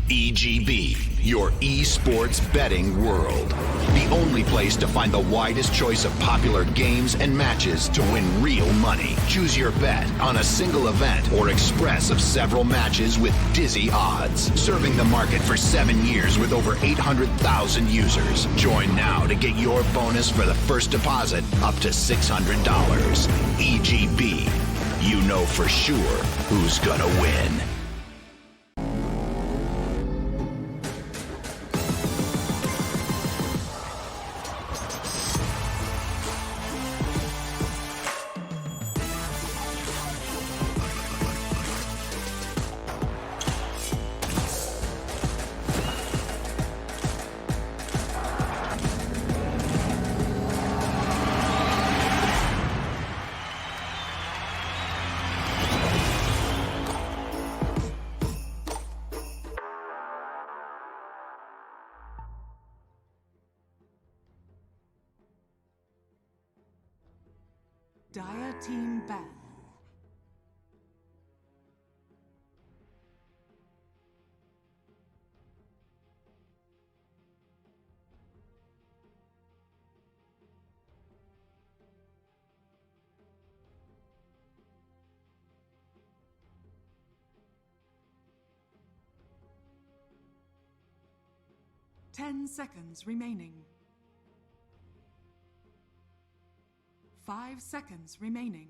EGB, your esports betting world. The only place to find the widest choice of popular games and matches to win real money. Choose your bet on a single event or express of several matches with dizzy odds. Serving the market for 7 years with over 800,000 users. Join now to get your bonus for the first deposit up to $600. EGB, you know for sure who's gonna win. Dire team ban. Ten seconds remaining. 5 seconds remaining.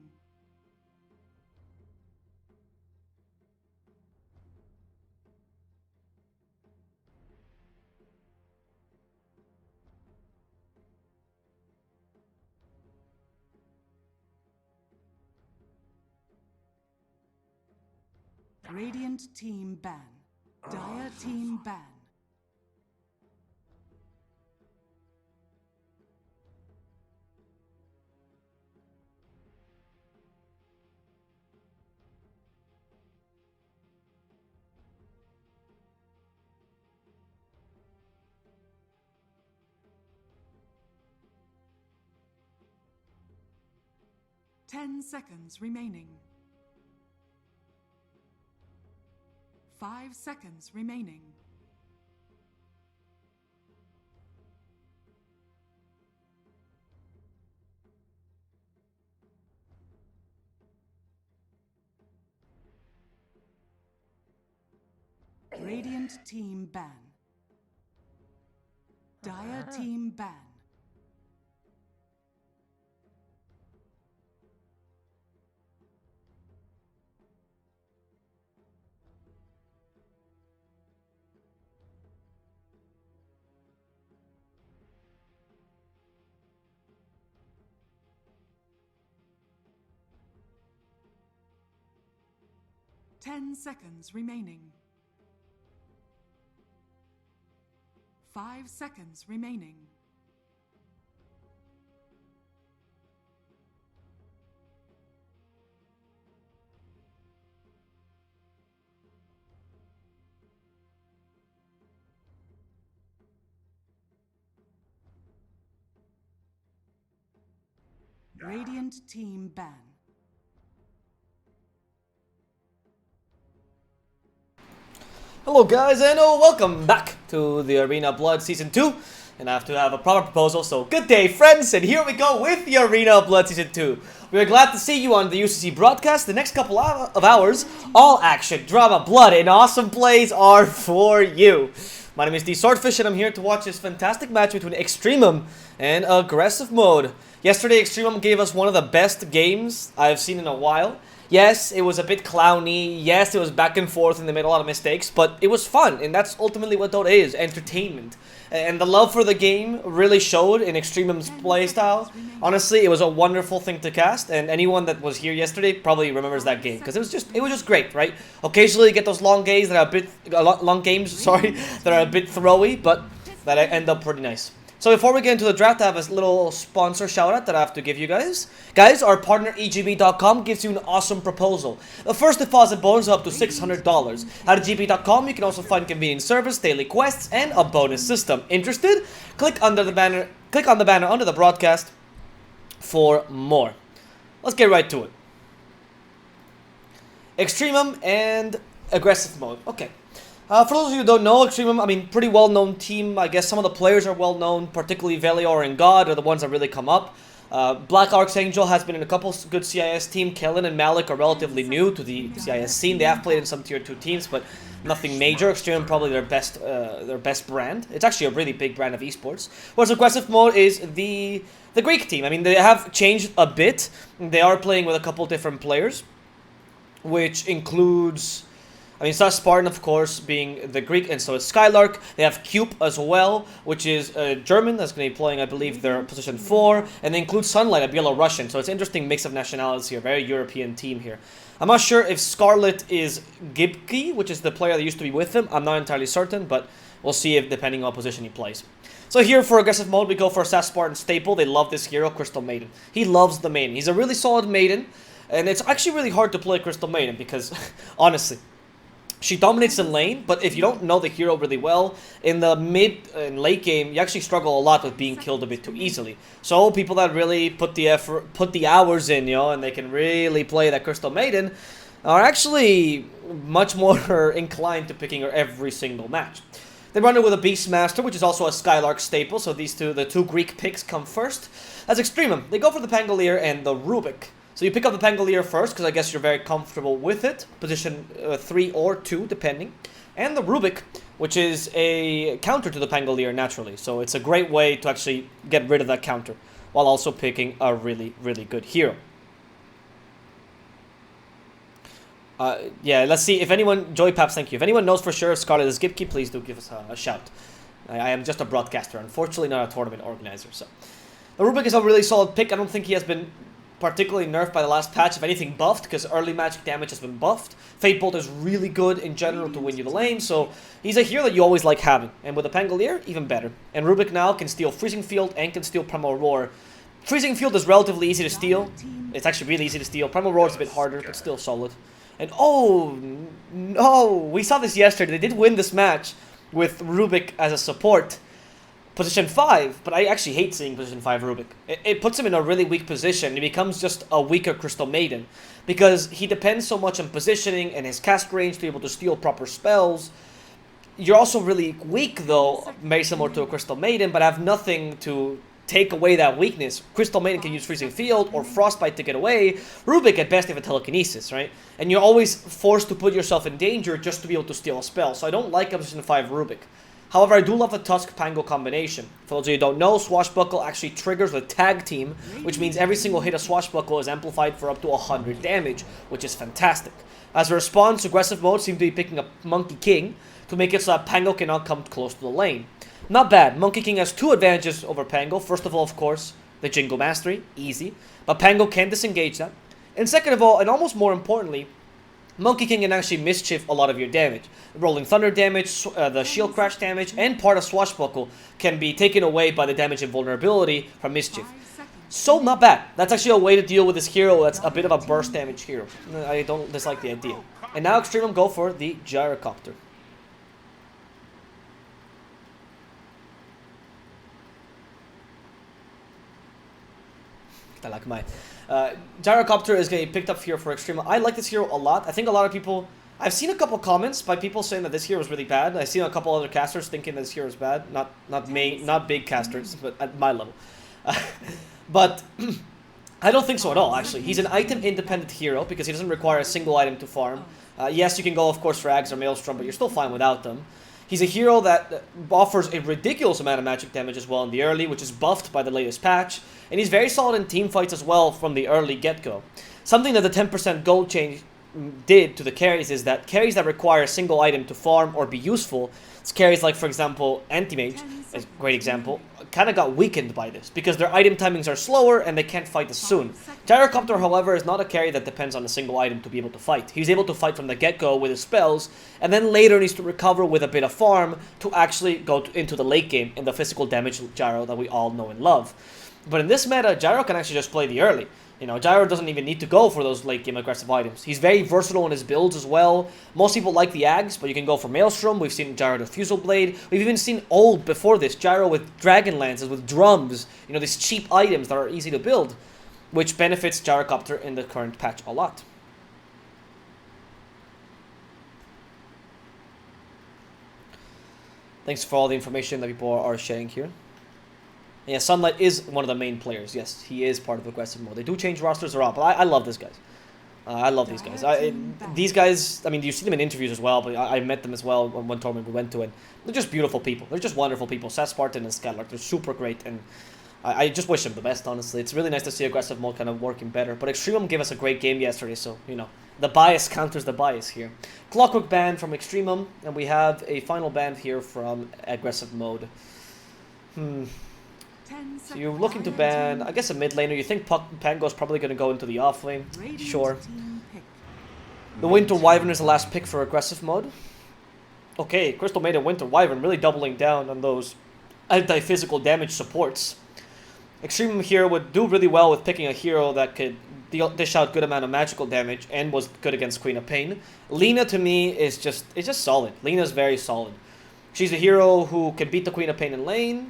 Radiant team ban. Dire team ban. 10 seconds remaining. 5 seconds remaining. Radiant team ban. Dire team ban. Ten seconds remaining. 5 seconds remaining. Radiant team ban. Hello guys and welcome back to the Arena Blood Season 2. And I have to have a proper proposal, so good day friends, and here we go with the Arena Blood Season 2. We are glad to see you on the UCC broadcast. The next couple of hours, all action, drama, blood, and awesome plays are for you. My name is DSwordfish and I'm here to watch this fantastic match between EXTREMUM and Aggressive Mode. Yesterday EXTREMUM gave us one of the best games I've seen in a while. Yes, it was a bit clowny, yes, it was back and forth and they made a lot of mistakes, but it was fun, and that's ultimately what Dota is, entertainment. And the love for the game really showed in EXTREMUM's playstyle. Honestly, it was a wonderful thing to cast, and anyone that was here yesterday probably remembers that game, because it was just great, right? Occasionally you get those long games that are a bit, that are a bit throwy, but that end up pretty nice. So before we get into the draft, I have a little sponsor shout out that I have to give you guys. Guys, our partner EGB.com gives you an awesome proposal. The first deposit bonus up to $600. At EGB.com, you can also find convenient service, daily quests, and a bonus system. Interested? Click on the banner under the broadcast for more. Let's get right to it. EXTREMUM and Aggressive Mode. Okay. For those of you who don't know, EXTREMUM, I mean, pretty well-known team. I guess some of the players are well-known, particularly Velior and God are the ones that really come up. Black Archangel has been in a couple good CIS team. Kellen and Malik are relatively new to the CIS scene. They have played in some tier 2 teams, but nothing major. EXTREMUM probably their best brand. It's actually a really big brand of esports. Whereas aggressive mode is the Greek team. I mean, they have changed a bit. They are playing with a couple different players, which includes, I mean, Star Spartan, of course, being the Greek, and so is Skylark. They have Cube as well, which is German. That's going to be playing, I believe, their position 4. And they include Sunlight, a Belarusian. So it's an interesting mix of nationalities here. Very European team here. I'm not sure if Scarlet is Gibki, which is the player that used to be with him. I'm not entirely certain, but we'll see if depending on position he plays. So here for aggressive mode, we go for a SAS Spartan staple. They love this hero, Crystal Maiden. He loves the Maiden. He's a really solid Maiden. And it's actually really hard to play Crystal Maiden because, honestly, she dominates the lane, but if you don't know the hero really well, in the mid and late game, you actually struggle a lot with being killed a bit too easily. So people that really put the effort, put the hours in, and they can really play that Crystal Maiden, are actually much more inclined to picking her every single match. They run it with a Beastmaster, which is also a Skylark staple, so these the two Greek picks come first. As EXTREMUM, they go for the Pangolier and the Rubik. So you pick up the Pangolier first, because I guess you're very comfortable with it. Position 3 or 2, depending. And the Rubik, which is a counter to the Pangolier naturally. So it's a great way to actually get rid of that counter, while also picking a really, really good hero. Yeah, let's see if anyone, Joy Paps, thank you. If anyone knows for sure if Scarlet is Gipki, please do give us a shout. I am just a broadcaster, unfortunately not a tournament organizer. So the Rubik is a really solid pick. I don't think he has been particularly nerfed by the last patch, if anything buffed, because early magic damage has been buffed. Fate Bolt is really good in general to win you the lane, so he's a hero that you always like having. And with the Pangolier, even better. And Rubik now can steal Freezing Field and can steal Primal Roar. Freezing Field is relatively easy to steal. It's actually really easy to steal. Primal Roar is a bit harder, but still solid. And oh, no, we saw this yesterday. They did win this match with Rubik as a support. Position 5, but I actually hate seeing position 5 Rubik. It puts him in a really weak position. He becomes just a weaker Crystal Maiden because he depends so much on positioning and his cast range to be able to steal proper spells. You're also really weak though, very similar to a Crystal Maiden, but have nothing to take away that weakness. Crystal Maiden can use Freezing Field or Frostbite to get away. Rubik at best have a Telekinesis, right? And you're always forced to put yourself in danger just to be able to steal a spell. So I don't like a position 5 Rubik. However, I do love the Tusk-Pango combination. For those of you who don't know, Swashbuckle actually triggers with Tag Team, which means every single hit of Swashbuckle is amplified for up to 100 damage, which is fantastic. As a response, aggressive mode seems to be picking up Monkey King to make it so that Pango cannot come close to the lane. Not bad. Monkey King has 2 advantages over Pango. First of all, of course, the Jingle Mastery, easy. But Pango can disengage that. And second of all, and almost more importantly, Monkey King can actually mischief a lot of your damage. Rolling Thunder damage, the Shield Crash damage, and part of Swashbuckle can be taken away by the damage and vulnerability from mischief. So not bad. That's actually a way to deal with this hero that's a bit of a burst damage hero. I don't dislike the idea. And now EXTREMUM go for the Gyrocopter. I like my Gyrocopter is getting picked up here for EXTREMUM. I like this hero a lot. I think a lot of people, I've seen a couple comments by people saying that this hero is really bad. I've seen a couple other casters thinking that this hero is bad. Not big casters, but at my level. But I don't think so at all, actually. He's an item-independent hero because he doesn't require a single item to farm. Yes, you can go, of course, for Ags or Maelstrom, but you're still fine without them. He's a hero that offers a ridiculous amount of magic damage as well in the early, which is buffed by the latest patch. And he's very solid in team fights as well from the early get-go. Something that the 10% gold change did to the carries is that carries that require a single item to farm or be useful, it's carries like, for example, Anti-Mage, a great example, kind of got weakened by this because their item timings are slower and they can't fight as soon. Gyrocopter, however, is not a carry that depends on a single item to be able to fight. He's able to fight from the get-go with his spells, and then later needs to recover with a bit of farm to actually go into the late game in the physical damage Gyro that we all know and love. But in this meta, Gyro can actually just play the early. You know, Gyro doesn't even need to go for those late game aggressive items. He's very versatile in his builds as well. Most people like the Ags, but you can go for Maelstrom. We've seen Gyro with Fusel Blade. We've even seen old before this, Gyro with Dragon Lances, with drums. You know, these cheap items that are easy to build, which benefits Gyrocopter in the current patch a lot. Thanks for all the information that people are sharing here. Yeah, Sunlight is one of the main players. Yes, he is part of aggressive mode. They do change rosters around, but I love these guys. I love these guys. These guys, I mean, you see them in interviews as well, but I met them as well on one tournament we went to, and they're just beautiful people. They're just wonderful people. Seth Spartan and Skylark, they're super great, and I just wish them the best, honestly. It's really nice to see aggressive mode kind of working better. But Extremum gave us a great game yesterday, so, you know, the bias counters the bias here. Clockwork ban from Extremum, and we have a final ban here from aggressive mode. So you're looking to ban, I guess, a mid laner. You think Pango's probably going to go into the off lane. Sure. The Winter Wyvern is the last pick for aggressive mode. Okay, Crystal Maiden, Winter Wyvern, really doubling down on those anti-physical damage supports. Extremum here would do really well with picking a hero that could dish out good amount of magical damage and was good against Queen of Pain. Lina, to me, is just solid. Lina's very solid. She's a hero who can beat the Queen of Pain in lane,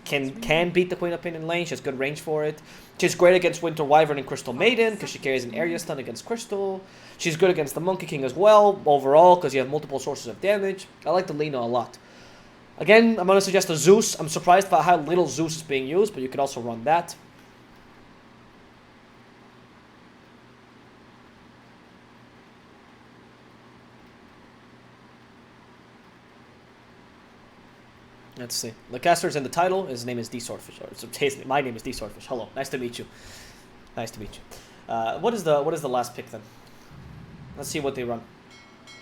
can beat the Queen of Pain in lane. She has good range for it. She's great against Winter Wyvern and Crystal Maiden because she carries an area stun against Crystal. She's good against the Monkey King as well, overall, because you have multiple sources of damage. I like the Lina a lot. Again, I'm going to suggest a Zeus. I'm surprised by how little Zeus is being used, but you could also run that. Let's see. The caster's in the title. His name is DSwordfish. Or my name is DSwordfish. Hello. Nice to meet you. Nice to meet you. What is the last pick then? Let's see what they run.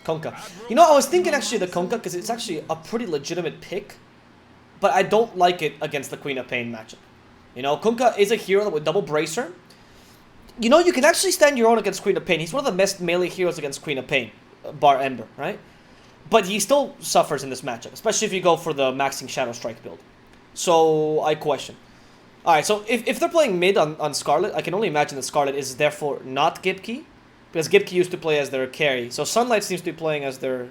Konka. You know, I was thinking actually the Konka because it's actually a pretty legitimate pick, but I don't like it against the Queen of Pain matchup. You know, Konka is a hero with double bracer. You know, you can actually stand your own against Queen of Pain. He's one of the best melee heroes against Queen of Pain, bar Ember, right? But he still suffers in this matchup, especially if you go for the maxing Shadow Strike build. So, I question. Alright, so if they're playing mid on Scarlet, I can only imagine that Scarlet is therefore not Gipki, because Gipki used to play as their carry. So Sunlight seems to be playing as their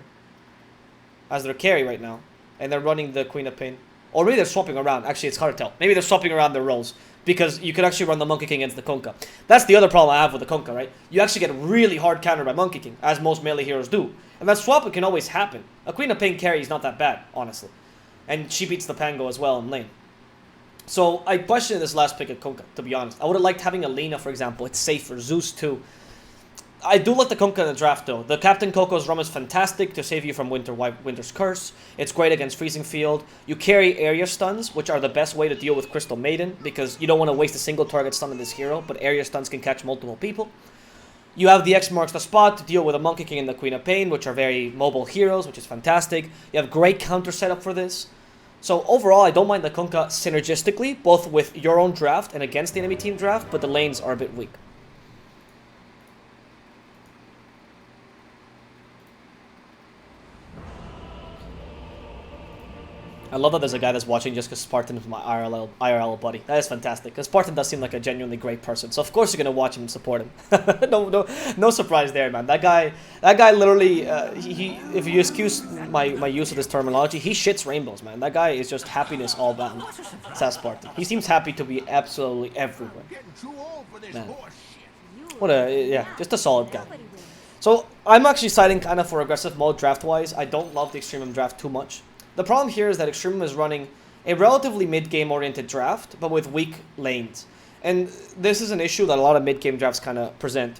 carry right now. And they're running the Queen of Pain. Or maybe they're swapping around. Actually, it's hard to tell. Maybe they're swapping around their roles. Because you could actually run the Monkey King against the Konka. That's the other problem I have with the Konka, right? You actually get really hard countered by Monkey King, as most melee heroes do. And that swap can always happen. A Queen of Pain carry is not that bad, honestly. And she beats the Pango as well in lane. So I question this last pick at Konka, to be honest. I would have liked having a Lina, for example. It's safer. Zeus too. I do like the Konka in the draft, though. The Captain Coco's Rum is fantastic to save you from Winter's Curse. It's great against Freezing Field. You carry area stuns, which are the best way to deal with Crystal Maiden, because you don't want to waste a single target stun on this hero, but area stuns can catch multiple people. You have the X marks the spot to deal with the Monkey King and the Queen of Pain, which are very mobile heroes, which is fantastic. You have great counter setup for this. So overall, I don't mind the Konka synergistically, both with your own draft and against the enemy team draft, but the lanes are a bit weak. I love that there's a guy that's watching just because Spartan is my IRL buddy. That is fantastic. Because Spartan does seem like a genuinely great person. So of course you're gonna watch him and support him. no surprise there, man. That guy literally, if you excuse my use of this terminology, he shits rainbows, man. That guy is just happiness all bound. Says Spartan. He seems happy to be absolutely everywhere. Man. Just a solid guy. So I'm actually siding kind of for aggressive mode draft-wise. I don't love the Extremum draft too much. The problem here is that Extremum is running a relatively mid-game oriented draft, but with weak lanes. And this is an issue that a lot of mid-game drafts kind of present.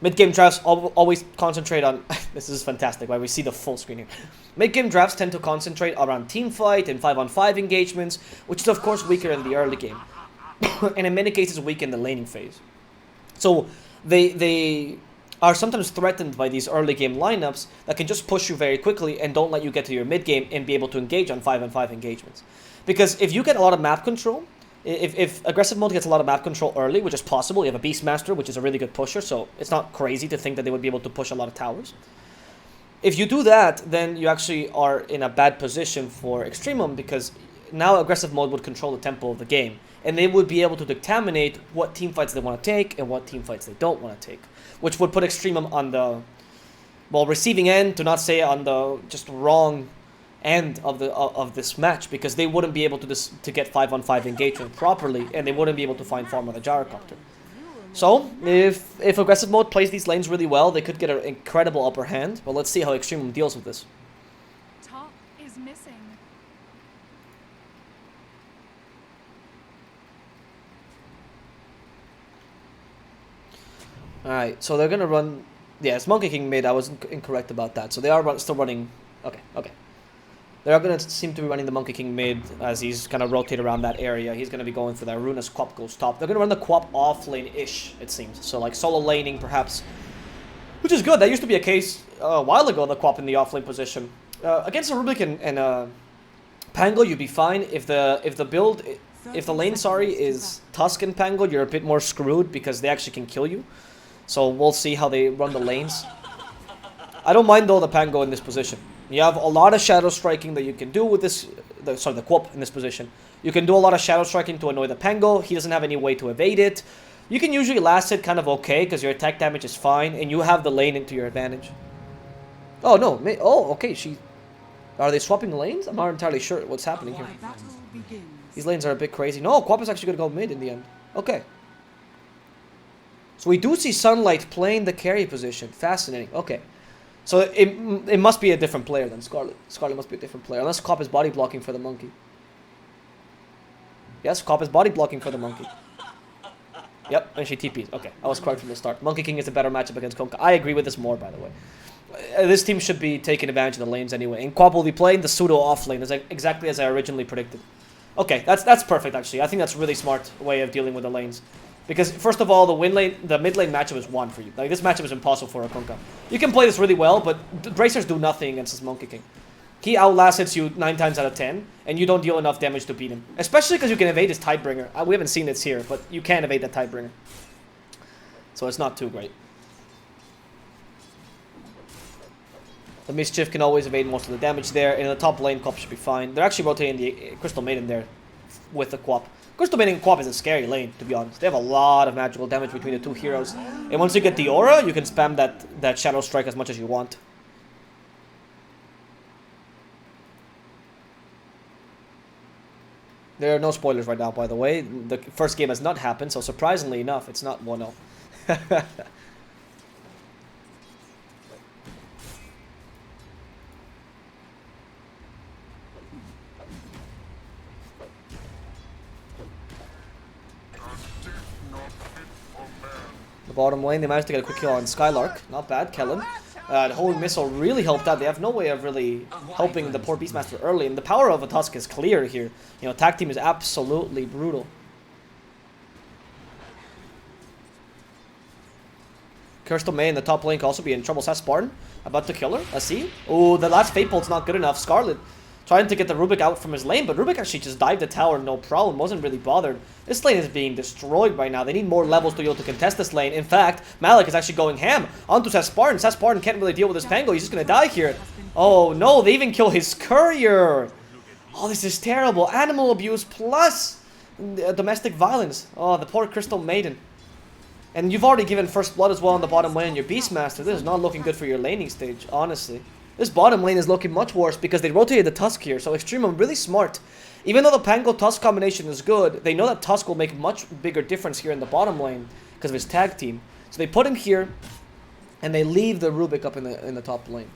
Mid-game drafts always concentrate on... This is fantastic, right? We see the full screen here. Mid-game drafts tend to concentrate around teamfight and 5-on-5 engagements, which is of course weaker in the early game. And in many cases weak in the laning phase. So they are sometimes threatened by these early game lineups that can just push you very quickly and don't let you get to your mid game and be able to engage on 5-on-5 engagements. Because if you get a lot of map control, if aggressive mode gets a lot of map control early, which is possible, you have a Beastmaster, which is a really good pusher, so it's not crazy to think that they would be able to push a lot of towers. If you do that, then you actually are in a bad position for Extremum, because now aggressive mode would control the tempo of the game, and they would be able to determinate what teamfights they want to take and what teamfights they don't want to take, which would put Extremum on the, well, receiving end, to not say on the just wrong end of this match, because they wouldn't be able to get 5-on-5 engagement properly, and they wouldn't be able to find farm on the Gyrocopter. So, if aggressive mode plays these lanes really well, they could get an incredible upper hand, but let's see how Extremum deals with this. Top is missing. Alright, so they're gonna run... Yeah, it's Monkey King mid. I was incorrect about that. So they are still running... Okay, okay. They're gonna seem to be running the Monkey King mid as he's gonna rotate around that area. He's gonna be going for that rune as Quap goes top. They're gonna run the Quap off lane-ish, it seems. So like solo laning perhaps. Which is good. That used to be a case a while ago, the Quap in the off lane position. Against a Rubik and Pango, you'd be fine. If the build... If the lane, sorry, is Tusk and Pango, you're a bit more screwed because they actually can kill you. So we'll see how they run the lanes. I don't mind though the Pango in this position. You have a lot of shadow striking that you can do with this, the Quap in this position. You can do a lot of shadow striking to annoy the Pango. He doesn't have any way to evade it. You can usually last it kind of okay because your attack damage is fine and you have the lane into your advantage. Oh no, oh okay, are they swapping lanes? I'm not entirely sure what's happening here. These lanes are a bit crazy. No, Quap is actually going to go mid in the end. Okay. So we do see Sunlight playing the carry position. Fascinating. Okay. So it must be a different player than Scarlet. Scarlet must be a different player. Unless Quap is body blocking for the monkey. Yes, Quap is body blocking for the monkey. Yep, and she TPs. Okay, I was correct from the start. Monkey King is a better matchup against Kunkka. I agree with this more, by the way. This team should be taking advantage of the lanes anyway. And Quap will be playing the pseudo off lane, exactly as I originally predicted. Okay, that's perfect actually. I think that's a really smart way of dealing with the lanes. Because first of all, the mid lane matchup is won for you. Like this matchup is impossible for a Kunkka. You can play this really well, but Bracers do nothing against this Monkey King. He outlasts you 9 times out of 10, and you don't deal enough damage to beat him. Especially because you can evade his Tidebringer. We haven't seen this here, but you can evade that Tidebringer. So it's not too great. The Mischief can always evade most of the damage there. In the top lane, Quap should be fine. They're actually rotating the Crystal Maiden there with the Quap. Crystal Maiden and Quap is a scary lane, to be honest. They have a lot of magical damage between the two heroes. And once you get the aura, you can spam that Shadow Strike as much as you want. There are no spoilers right now, by the way. The first game has not happened, so surprisingly enough, it's not 1-0. The bottom lane, they managed to get a quick kill on Skylark. Not bad, Kellen. The Holy Missile really helped out. They have no way of really helping the poor Beastmaster early. And the power of a Tusk is clear here. You know, tag team is absolutely brutal. Crystal May in the top lane can also be in trouble. Sass Spartan about to kill her. Let's see. Oh, the last Fate Bolt's not good enough. Scarlet trying to get the Rubik out from his lane, but Rubik actually just dived the tower, no problem, wasn't really bothered. This lane is being destroyed right now. They need more levels to be able to contest this lane. In fact, Malik is actually going ham onto Sass Spartan. Sass Spartan can't really deal with this Pango. He's just going to die here. Oh, no, they even kill his courier. Oh, this is terrible. Animal abuse plus domestic violence. Oh, the poor Crystal Maiden. And you've already given first blood as well on the bottom lane in your Beastmaster. This is not looking good for your laning stage, honestly. This bottom lane is looking much worse because they rotated the Tusk here, so Extremum really smart. Even though the Pango-Tusk combination is good, they know that Tusk will make much bigger difference here in the bottom lane because of his tag team. So they put him here, and they leave the Rubik up in the top lane.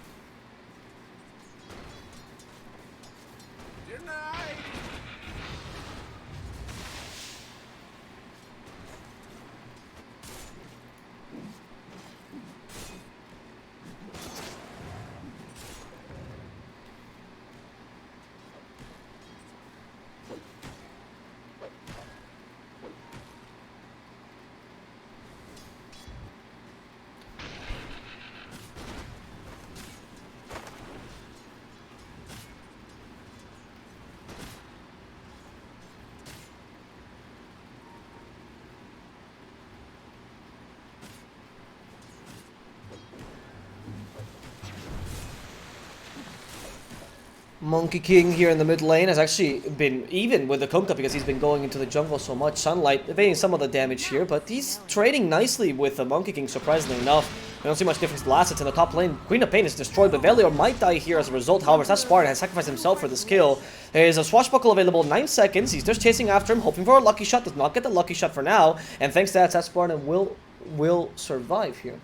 Monkey King here in the mid lane has actually been even with the Kunkka because he's been going into the jungle so much. Sunlight evading some of the damage here, but he's trading nicely with the Monkey King, surprisingly enough. We don't see much difference to last. It's in the top lane. Queen of Pain is destroyed, but Velior might die here as a result. However, Sass Spartan has sacrificed himself for this kill. There is a Swashbuckle available, 9 seconds. He's just chasing after him, hoping for a lucky shot. Does not get the lucky shot for now. And thanks to that, Sass Spartan will survive here.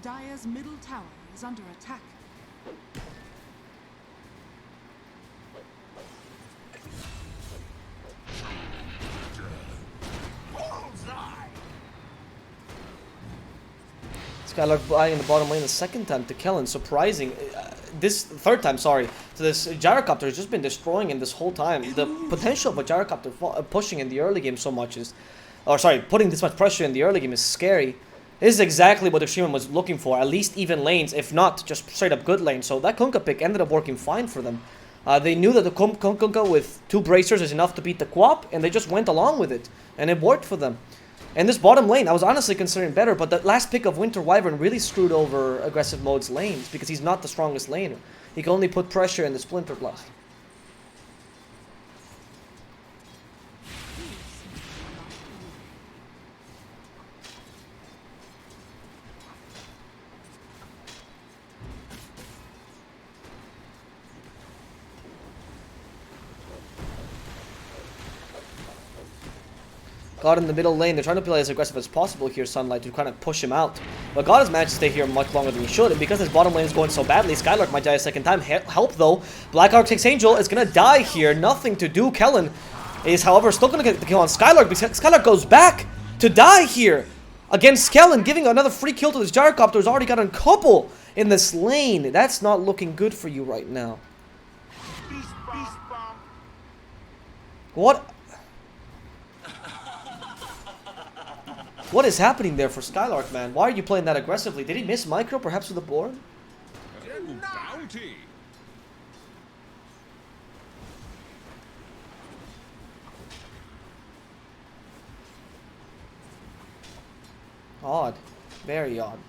Dire's middle tower is under attack. Skylark buying in the bottom lane the second time to Kellen. Surprising. This third time, sorry. So this gyrocopter has just been destroying him this whole time. The potential of a gyrocopter pushing in the early game so much is... Or sorry, putting this much pressure in the early game is scary. This is exactly what EXTREMUM was looking for. At least even lanes, if not just straight up good lanes. So that Kunkka pick ended up working fine for them. They knew that the Kunkka with 2 bracers is enough to beat the Quap, and they just went along with it. And it worked for them. And this bottom lane, I was honestly considering better, but that last pick of Winter Wyvern really screwed over aggressive mode's lanes because he's not the strongest laner. He can only put pressure in the Splinter Blast. God in the middle lane, they're trying to play as aggressive as possible here, Sunlight, to kind of push him out. But God has managed to stay here much longer than he should, and because his bottom lane is going so badly, Skylark might die a second time. Help though, Black Arctic's Angel is gonna die here, nothing to do. Kellen is, however, still gonna get the kill on Skylark, because Skylark goes back to die here against Kellen, giving another free kill to this gyrocopter who's already got a couple in this lane. That's not looking good for you right now. What? What is happening there for Skylark, man? Why are you playing that aggressively? Did he miss micro, perhaps with the board? Bounty. Odd. Very odd.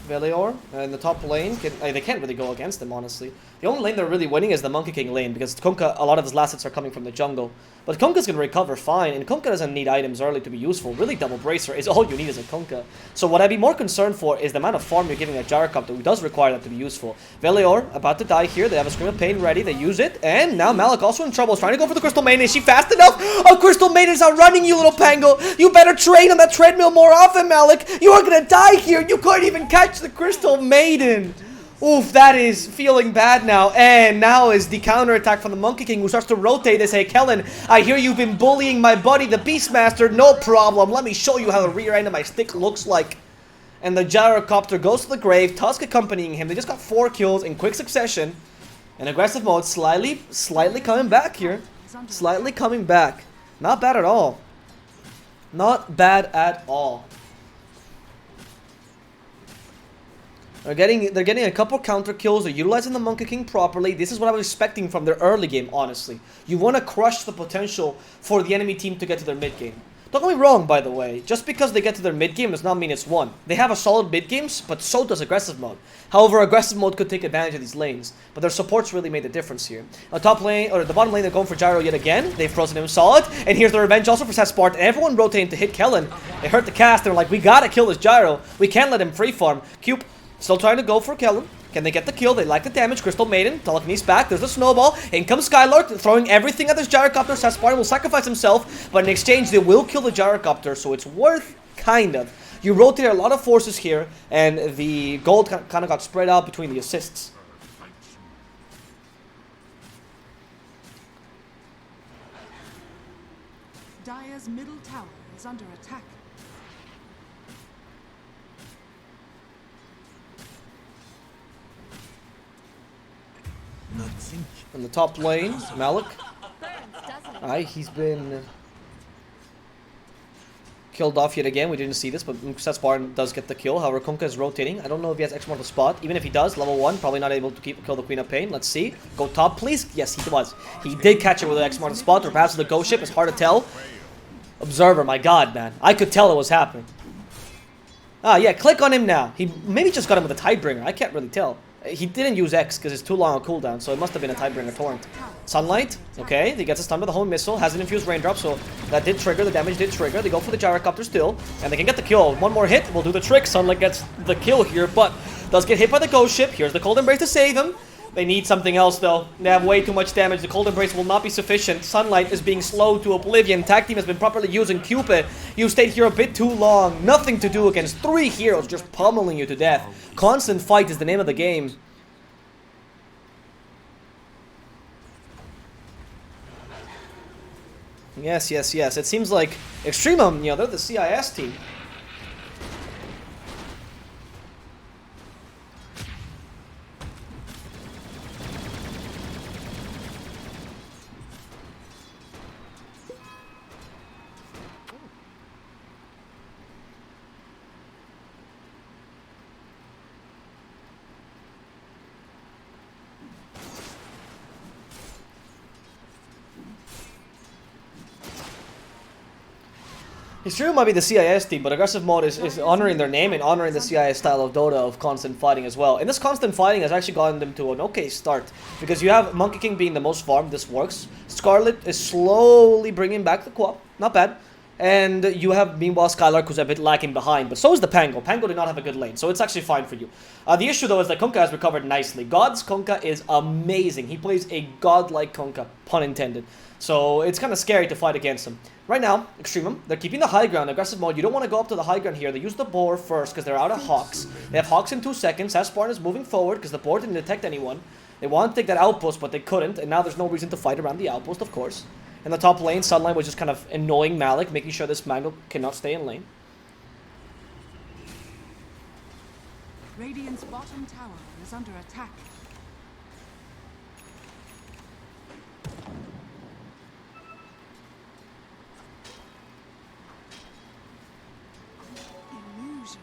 Velior in the top lane, they can't really go against him, honestly. The only lane they're really winning is the Monkey King lane, because Kunkka, a lot of his last hits are coming from the jungle. But Kunkka's going to recover fine, and Kunkka doesn't need items early to be useful. Really, Double Bracer is all you need as a Kunkka. So what I'd be more concerned for is the amount of farm you're giving a gyrocopter, who does require that to be useful. Velior about to die here, they have a Scream of Pain ready, they use it, and now Malik also in trouble, trying to go for the Crystal Maiden. Is she fast enough? Oh, Crystal Maiden's outrunning you, little Pango! You better train on that treadmill more often, Malik! You are gonna die here! You couldn't even catch the Crystal Maiden! Oof, that is feeling bad now. And now is the counterattack from the Monkey King, who starts to rotate and say, Kellen, I hear you've been bullying my buddy, the Beastmaster. No problem. Let me show you how the rear end of my stick looks like. And the gyrocopter goes to the grave, Tusk accompanying him. They just got 4 kills in quick succession. In aggressive mode, slightly coming back here. Slightly coming back. Not bad at all. Not bad at all. They're getting a couple counter kills. They're utilizing the Monkey King properly. This is what I was expecting from their early game, honestly. You want to crush the potential for the enemy team to get to their mid game. Don't get me wrong, by the way. Just because they get to their mid game does not mean it's won. They have a solid mid games, but so does aggressive mode. However, aggressive mode could take advantage of these lanes, but their supports really made the difference here. On top lane, or the bottom lane, they're going for Gyro yet again. They've frozen him solid, and here's the revenge also for Sespart. Everyone rotating to hit Kellen. They hurt the cast. They're like, we gotta kill this Gyro. We can't let him free farm. Cube still trying to go for Kellen. Can they get the kill? They like the damage. Crystal Maiden, telekinesis back. There's the snowball. In comes Skylark, throwing everything at this gyrocopter. Sespartan will sacrifice himself, but in exchange, they will kill the gyrocopter, so it's worth, kind of. You rotate a lot of forces here, and the gold kind of got spread out between the assists. Dire's middle tower is under attack. In the top lane, Malik. He's been killed off yet again. We didn't see this, but Sespartan does get the kill. However, Kunkka is rotating. I don't know if he has X Mortal Spot. Even if he does, level 1, probably not able to kill the Queen of Pain. Let's see. Go top, please. Yes, he was. He did catch it with an X Mortal Spot, or perhaps with the Ghost Ship. It's hard to tell. Observer, my god, man. I could tell it was happening. Yeah, click on him now. He maybe just got him with a Tidebringer. I can't really tell. He didn't use X because it's too long a cooldown, so it must have been a Tidebringer Torrent. Sunlight, okay, he gets a stun with the home missile, has an infused raindrop, so that did trigger, the damage did trigger. They go for the gyrocopter still, and they can get the kill. One more hit will do the trick. Sunlight gets the kill here, but does get hit by the Ghost Ship. Here's the Cold Embrace to save him. They need something else though. They have way too much damage. The Cold Embrace will not be sufficient. Sunlight is being slowed to oblivion. Tag team has been properly using Cupid. You stayed here a bit too long. Nothing to do against 3 heroes just pummeling you to death. Constant fight is the name of the game. Yes, yes, yes. It seems like Extremum, you know, they're the CIS team. Extreme might be the CIS team, but aggressive mode is honoring their name and honoring the CIS style of Dota of constant fighting as well. And this constant fighting has actually gotten them to an okay start, because you have Monkey King being the most farmed, this works. Scarlet is slowly bringing back the co-op, not bad. And you have, meanwhile, Skylark, who's a bit lacking behind, but so is the Pango. Pango did not have a good lane, so it's actually fine for you. The issue, though, is that Kunkka has recovered nicely. God's Kunkka is amazing. He plays a godlike Kunkka, pun intended. So it's kind of scary to fight against him. Right now, Extremum, they're keeping the high ground, aggressive mode. You don't want to go up to the high ground here. They use the boar first because they're out of Hawks. They have Hawks in 2 seconds. Spartan is moving forward because the boar didn't detect anyone. They wanted to take that outpost, but they couldn't, and now there's no reason to fight around the outpost, of course. In the top lane, Sunlight was just kind of annoying Malik, making sure this Mango cannot stay in lane. Radiant's bottom tower is under attack. Illusion.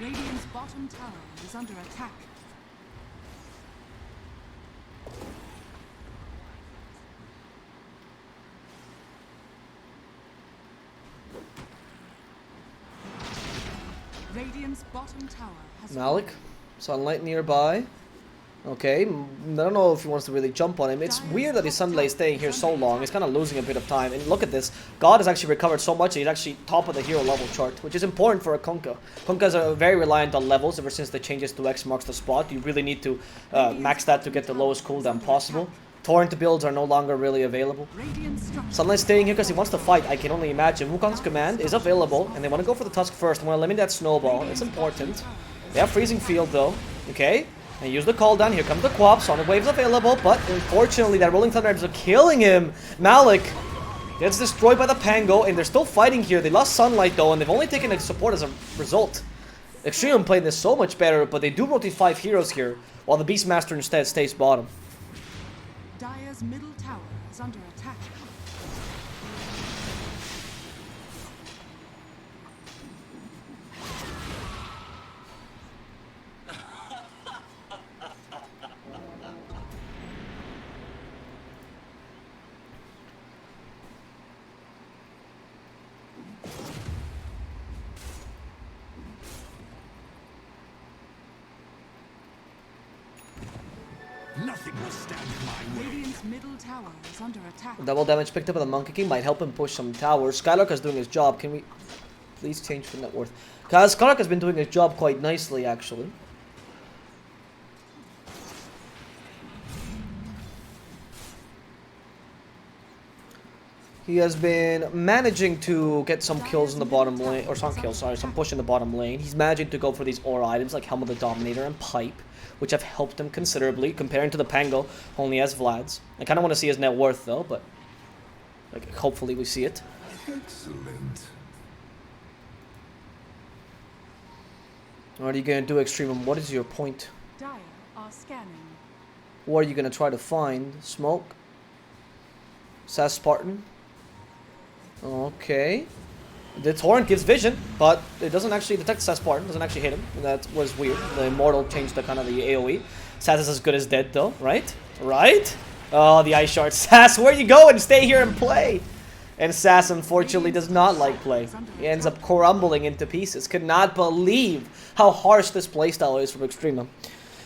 Radiant's bottom tower is under attack. Radiant's bottom tower has Malik, Sunlight nearby. Okay, I don't know if he wants to really jump on him. It's weird that his Sunlight is staying here so long. He's kind of losing a bit of time. And look at this. God has actually recovered so much. He's actually top of the hero level chart, which is important for a Kunkka. Kunkkas are very reliant on levels ever since the changes to X marks the spot. You really need to max that to get the lowest cooldown possible. Torrent builds are no longer really available. Sunlight's staying here because he wants to fight, I can only imagine. Wukong's command is available, and they want to go for the Tusk first. They want to limit that snowball. It's important. They have Freezing Field, though. Okay. And use the call down. Here comes the Quap. Sonic Wave's available, but unfortunately, that Rolling Thunder ends up killing him. Malik gets destroyed by the Pango, and they're still fighting here. They lost Sunlight, though, and they've only taken a support as a result. Extreme played this so much better, but they do rotate 5 heroes here, while the Beastmaster instead stays bottom. Dire's middle tower is under attack. Nothing will stand in my way. Radiant's middle tower is under attack. Double damage picked up by the Monkey King might help him push some towers. Skylark is doing his job. Can we please change the net worth? Because Skylark has been doing his job quite nicely, actually. He has been managing to get some kills in the bottom lane, or some kills, sorry, some push in the bottom lane. He's managing to go for these aura items like Helm of the Dominator and Pipe, which have helped him considerably, comparing to the Pango, only has Vlad's. I kind of want to see his net worth, though, but like, hopefully we see it. Excellent. What are you going to do, Extremum? What is your point? Dire are scanning. What are you going to try to find? Smoke? Sass Spartan? Okay. The Torrent gives vision, but it doesn't actually detect Sass Spartan. Doesn't actually hit him. That was weird. The Immortal changed the kind of the AoE. Sass is as good as dead, though, right? Right? Oh, the Ice Shard. Sass, where you going? Stay here and play! And Sass, unfortunately, does not like play. He ends up crumbling into pieces. Could not believe how harsh this playstyle is from Extremum.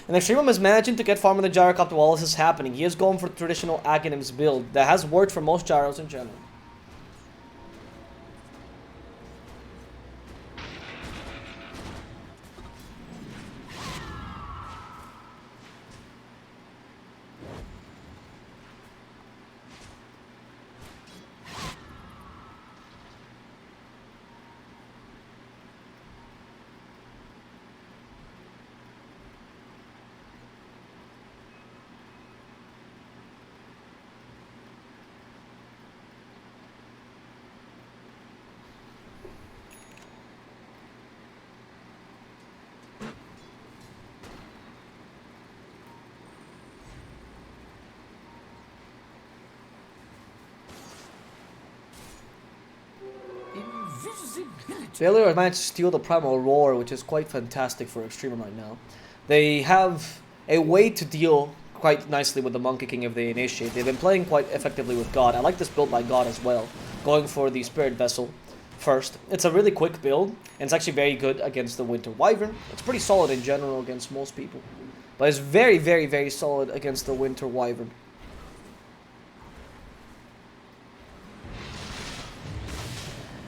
And Extremum is managing to get farm in the Gyrocopter while this is happening. He is going for the traditional Aghanims build that has worked for most gyros in general. Failure managed to steal the Primal Roar, which is quite fantastic for Extremum right now. They have a way to deal quite nicely with the Monkey King if they initiate. They've been playing quite effectively with God. I like this build by God as well, going for the Spirit Vessel first. It's a really quick build, and it's actually very good against the Winter Wyvern. It's pretty solid in general against most people, but it's very, very, very solid against the Winter Wyvern.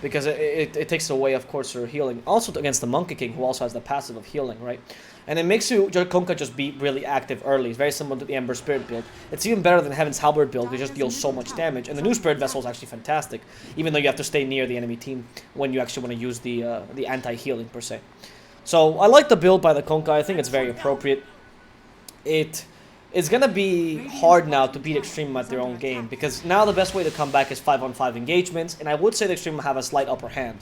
Because it takes away, of course, her healing. Also against the Monkey King, who also has the passive of healing, right? And it makes your Kunkka just be really active early. It's very similar to the Ember Spirit build. It's even better than Heaven's Halberd build, which just deals so much damage. And the new Spirit Vessel is actually fantastic, even though you have to stay near the enemy team when you actually want to use the anti-healing, per se. So, I like the build by the Kunkka. I think it's very appropriate. It's gonna be hard now to beat Extremum at their own game, because now the best way to come back is 5-on-5 engagements, and I would say the Extremum have a slight upper hand.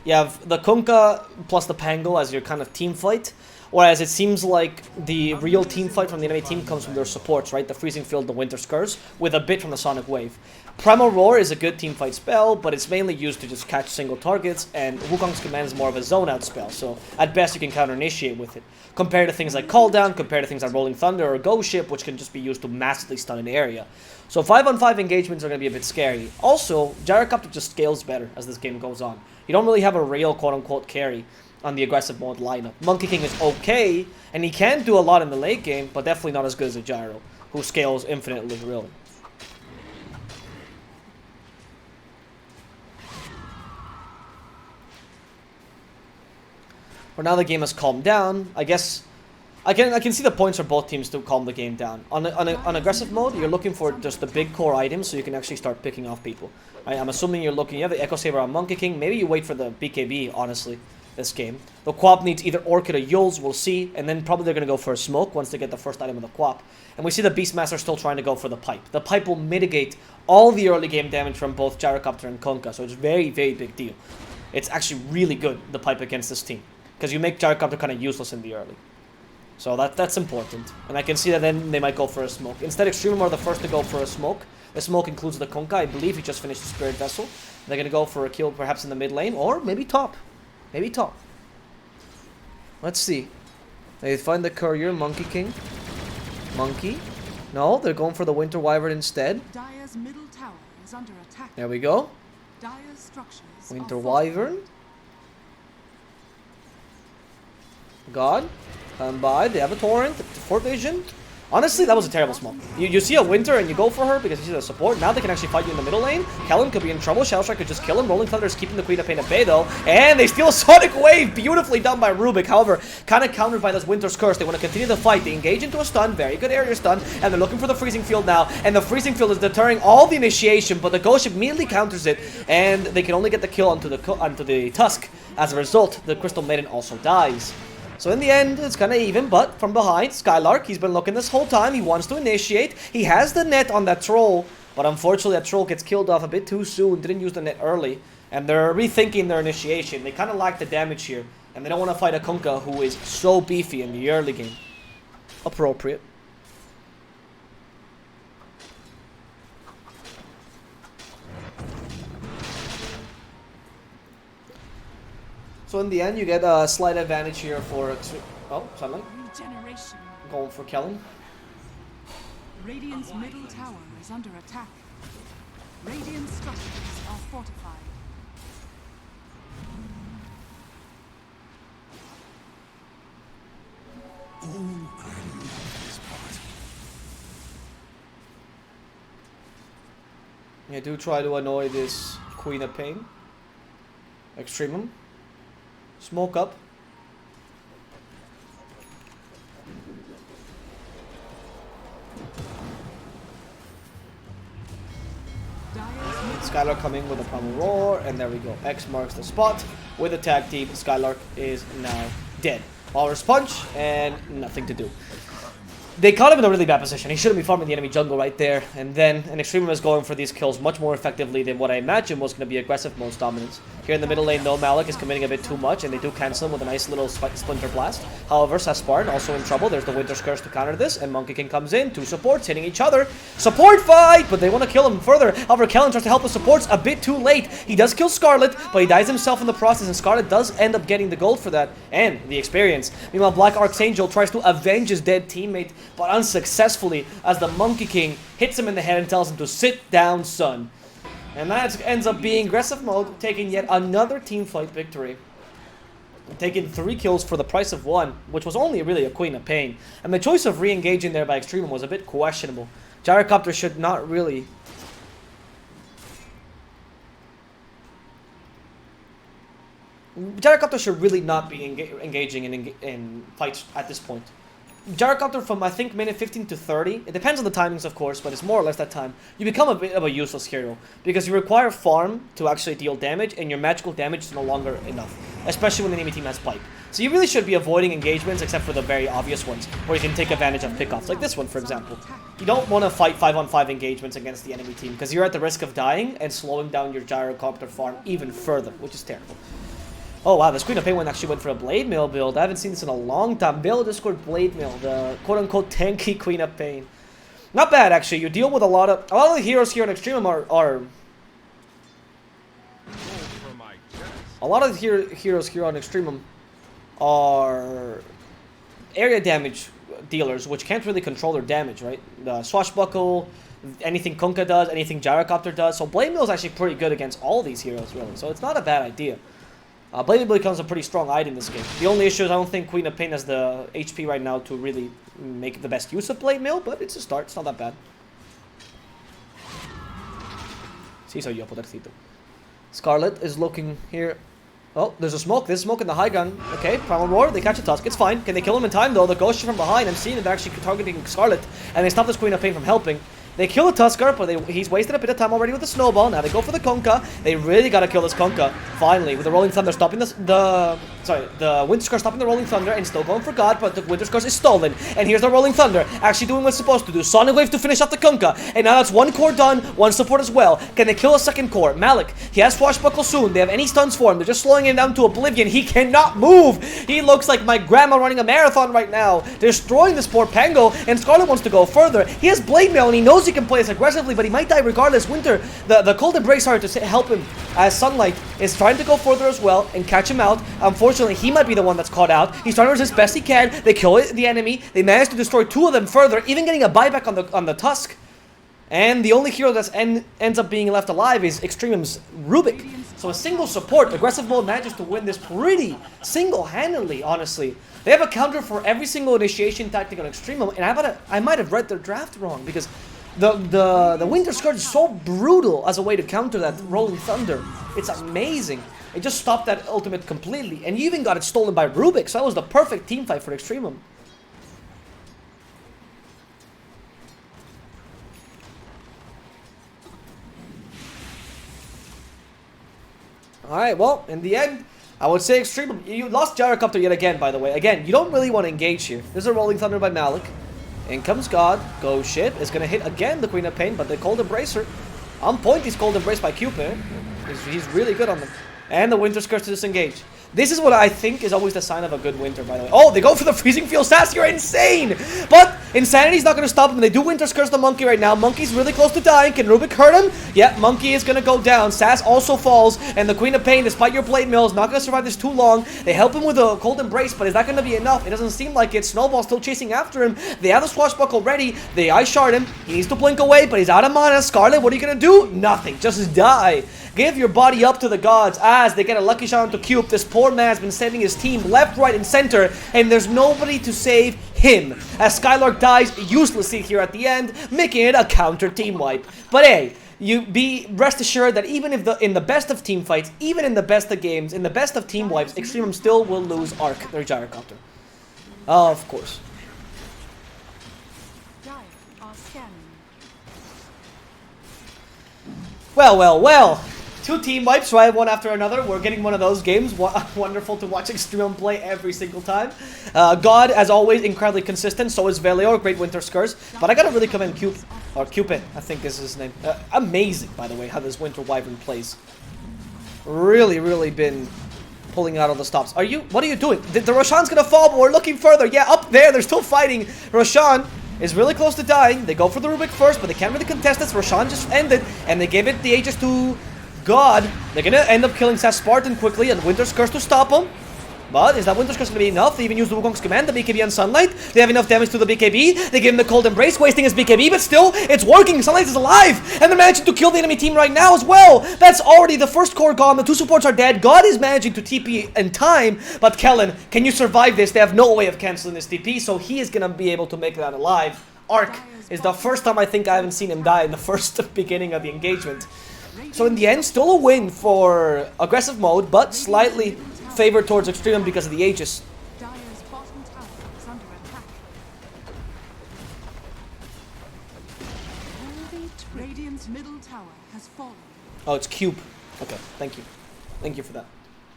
You have the Kunkka plus the Pango as your kind of team fight, whereas it seems like the real team fight from the enemy team comes from their supports, right? The Freezing Field, the Winter Curse, with a bit from the Sonic Wave. Primal Roar is a good team fight spell, but it's mainly used to just catch single targets, and Wukong's Command is more of a zone out spell, so at best you can counter initiate with it. Compared to things like Call Down, compared to things like Rolling Thunder or Ghost Ship, which can just be used to massively stun an area. So 5-on-5 engagements are going to be a bit scary. Also, Gyrocopter just scales better as this game goes on. You don't really have a real quote-unquote carry on the aggressive mode lineup. Monkey King is okay, and he can do a lot in the late game, but definitely not as good as a Gyro, who scales infinitely, really. But now the game has calmed down. I guess I can see the points for both teams to calm the game down. On aggressive mode, you're looking for just the big core items so you can actually start picking off people. Right? I'm assuming you have the Echo Saber on Monkey King. Maybe you wait for the BKB, honestly, this game. The Quap needs either Orchid or Yules, we'll see. And then probably they're going to go for a Smoke once they get the first item of the Quap. And we see the Beastmaster still trying to go for the Pipe. The Pipe will mitigate all the early game damage from both Gyrocopter and Kunkka, so it's very, very big deal. It's actually really good, the Pipe against this team, because you make Gyrocopter kind of useless in the early. So that's important. And I can see that then they might go for a Smoke. Instead, Extremum are the first to go for a Smoke. The Smoke includes the Kunkka. I believe he just finished the Spirit Vessel. They're going to go for a kill perhaps in the mid lane, or maybe top. Maybe top. Let's see. They find the Courier, Monkey King. Monkey. No, they're going for the Winter Wyvern instead. Dire's middle tower is under attack. There we go. Dire's structures Winter are Wyvern. God. Come by. They have a Torrent. Fort Vision. Honestly, that was a terrible smoke. You see a Winter and you go for her because you see the support. Now they can actually fight you in the middle lane. Kellen could be in trouble. Shellstrike could just kill him. Rolling Thunder is keeping the Queen of Pain at bay though. And they steal a Sonic Wave. Beautifully done by Rubik. However, kind of countered by this Winter's Curse. They want to continue the fight. They engage into a stun. Very good area stun. And they're looking for the Freezing Field now. And the Freezing Field is deterring all the initiation. But the Ghost Ship immediately counters it. And they can only get the kill onto the Tusk. As a result, the Crystal Maiden also dies. So in the end, it's kind of even, but from behind, Skylark, he's been looking this whole time. He wants to initiate. He has the net on that troll, but unfortunately that troll gets killed off a bit too soon. Didn't use the net early, and they're rethinking their initiation. They kind of lack the damage here, and they don't want to fight a Kunkka who is so beefy in the early game. Appropriate. So in the end, you get a slight advantage here for... Oh, Sunlight. regeneration. Going for Kellen. Radiant's middle tower is under attack. Radiant structures are fortified. Yeah, do try to annoy this Queen of Pain. Extremum. Smoke up. Skylark coming with a Primal Roar, and there we go. X marks the spot with a tag team. Skylark is now dead. Walrus Punch, and nothing to do. They caught him in a really bad position. He shouldn't be farming the enemy jungle right there. And then an Extremum is going for these kills much more effectively than what I imagine was going to be aggressive mode's dominance. Here in the middle lane, though, Malik is committing a bit too much, and they do cancel him with a nice little Splinter Blast. However, Sasparn also in trouble. There's the Winter's Curse to counter this, and Monkey King comes in. Two supports hitting each other. Support fight! But they want to kill him further. However, Kellen tries to help the supports a bit too late. He does kill Scarlet, but he dies himself in the process, and Scarlet does end up getting the gold for that, and the experience. Meanwhile, Black Archangel tries to avenge his dead teammate, but unsuccessfully, as the Monkey King hits him in the head and tells him to sit down, son. And that ends up being aggressive mode, taking yet another team fight victory. Taking 3 kills for the price of 1, which was only really a Queen of Pain. And the choice of re-engaging there by Extremum was a bit questionable. Gyrocopter should not really... Gyrocopter should really not be engaging in fights at this point. Gyrocopter from, I think, minute 15 to 30, it depends on the timings, of course, but it's more or less that time. You become a bit of a useless hero, because you require farm to actually deal damage, and your magical damage is no longer enough, especially when the enemy team has pipe. So you really should be avoiding engagements, except for the very obvious ones, where you can take advantage of pickoffs, like this one, for example. You don't want to fight 5-on-5 engagements against the enemy team, because you're at the risk of dying and slowing down your Gyrocopter farm even further, which is terrible. Oh wow, this Queen of Pain one actually went for a Blade Mail build. I haven't seen this in a long time. Bail Discord Blade Mail, the quote-unquote tanky Queen of Pain. Not bad, actually. You deal with a lot of the heroes here in Extremum are a lot of the heroes here on Extremum are area damage dealers, which can't really control their damage, right? The Swashbuckle, anything Kunkka does, anything Gyrocopter does. So Blade Mail is actually pretty good against all these heroes, really. So it's not a bad idea. Blade Mail becomes a pretty strong item in this game. The only issue is I don't think Queen of Pain has the HP right now to really make the best use of Blade Mail, but it's a start. It's not that bad. Sí, soy yo, podercito. Scarlet is looking here. Oh, there's a smoke. There's smoke in the high gun. Okay, Primal Roar. They catch a Tusk. It's fine. Can they kill him in time, though? The Ghost from behind. I'm seeing it actually targeting Scarlet, and they stop this Queen of Pain from helping. They kill the Tusker, but he's wasted a bit of time already with the Snowball. Now they go for the Kunkka. They really gotta kill this Kunkka, finally, with the Rolling Thunder stopping the Winter's Curse stopping the Rolling Thunder and still going for God, but the Winter's Curse is stolen. And here's the Rolling Thunder, actually doing what it's supposed to do. Sonic Wave to finish off the Kunkka. And now that's 1 core done, 1 support as well. Can they kill a second core? Malik, he has Swashbuckle soon. They have any stuns for him. They're just slowing him down to oblivion. He cannot move. He looks like my grandma running a marathon right now. They're destroying this poor Pango, and Scarlet wants to go further. He has Blade Mail, and he knows he can play this aggressively, but he might die regardless. Winter, the Cold Embrace Heart to help him as Sunlight is trying to go further as well and catch him out. Unfortunately, he might be the one that's caught out. He's trying to resist best he can. They kill the enemy. They manage to destroy 2 of them further, even getting a buyback on the Tusk. And the only hero that ends up being left alive is Extremum's Rubik. So a single support, aggressive mode manages to win this pretty single-handedly, honestly. They have a counter for every single initiation tactic on Extremum, and I might have read their draft wrong, because the Winter Scourge is so brutal as a way to counter that Rolling Thunder. It's amazing. It just stopped that ultimate completely, and you even got it stolen by Rubik, so that was the perfect team fight for Extremum. Alright, well, in the end, I would say Extremum. You lost Gyrocopter yet again, by the way. Again, you don't really want to engage here. There's a Rolling Thunder by Malik. In comes God. Go ship. Is going to hit again the Queen of Pain, but the Cold Embracer. On point, he's Cold Embraced by Cupid. He's really good on them. And the Winter's Curse to disengage. This is what I think is always the sign of a good Winter, by the way. Oh, they go for the Freezing Field Sass. You're insane! But Insanity's not going to stop them. They do Winter's Curse the Monkey right now. Monkey's really close to dying. Can Rubik hurt him? Yeah, Monkey is going to go down. Sass also falls. And the Queen of Pain, despite your Blade Mail, is not going to survive this too long. They help him with a Cold Embrace, but is that going to be enough? It doesn't seem like it. Snowball's still chasing after him. They have the Swashbuckle ready. They Ice Shard him. He needs to blink away, but he's out of mana. Scarlet, what are you going to do? Nothing. Just die. Give your body up to the gods as they get a lucky shot onto Cube. This poor man's been sending his team left, right, and center, and there's nobody to save him. As Skylark dies uselessly here at the end, making it a counter team wipe. But hey, you rest assured that even if in the best of team fights, even in the best of games, in the best of team wipes, Extremum still will lose Arc, their Gyrocopter. Of course. Well, well, well. 2 team wipes, right? One after another. We're getting one of those games. Wonderful to watch EXTREMUM play every single time. God, as always, incredibly consistent. So is Velior, great Winter Scurs. But I gotta really commend Cupid, I think is his name. Amazing, by the way, how this Winter Wyvern plays. Really, really been pulling out all the stops. What are you doing? The Roshan's gonna fall, but we're looking further. Yeah, up there, they're still fighting. Roshan is really close to dying. They go for the Rubik first, but they can't really contest this. Roshan just ended, and they give it the Aegis to God. They're gonna end up killing Seth Spartan quickly, and Winter's Curse to stop him. But is that Winter's Curse gonna be enough? They even use the Wukong's command, the BKB on Sunlight. They have enough damage to the BKB. They give him the Cold Embrace, wasting his BKB, but still, it's working. Sunlight is alive, and they're managing to kill the enemy team right now as well. That's already the first core gone. The 2 supports are dead. God is managing to TP in time, but Kellen, can you survive this? They have no way of canceling this TP, so he is gonna be able to make it out alive. Arc is the first time I think I haven't seen him die in the first beginning of the engagement. So in the end, still a win for aggressive mode, but slightly favored towards EXTREMUM because of the Aegis. Dire's bottom tower is under attack. Radiant's middle tower has fallen. Oh, it's Cube. Okay, thank you. Thank you for that.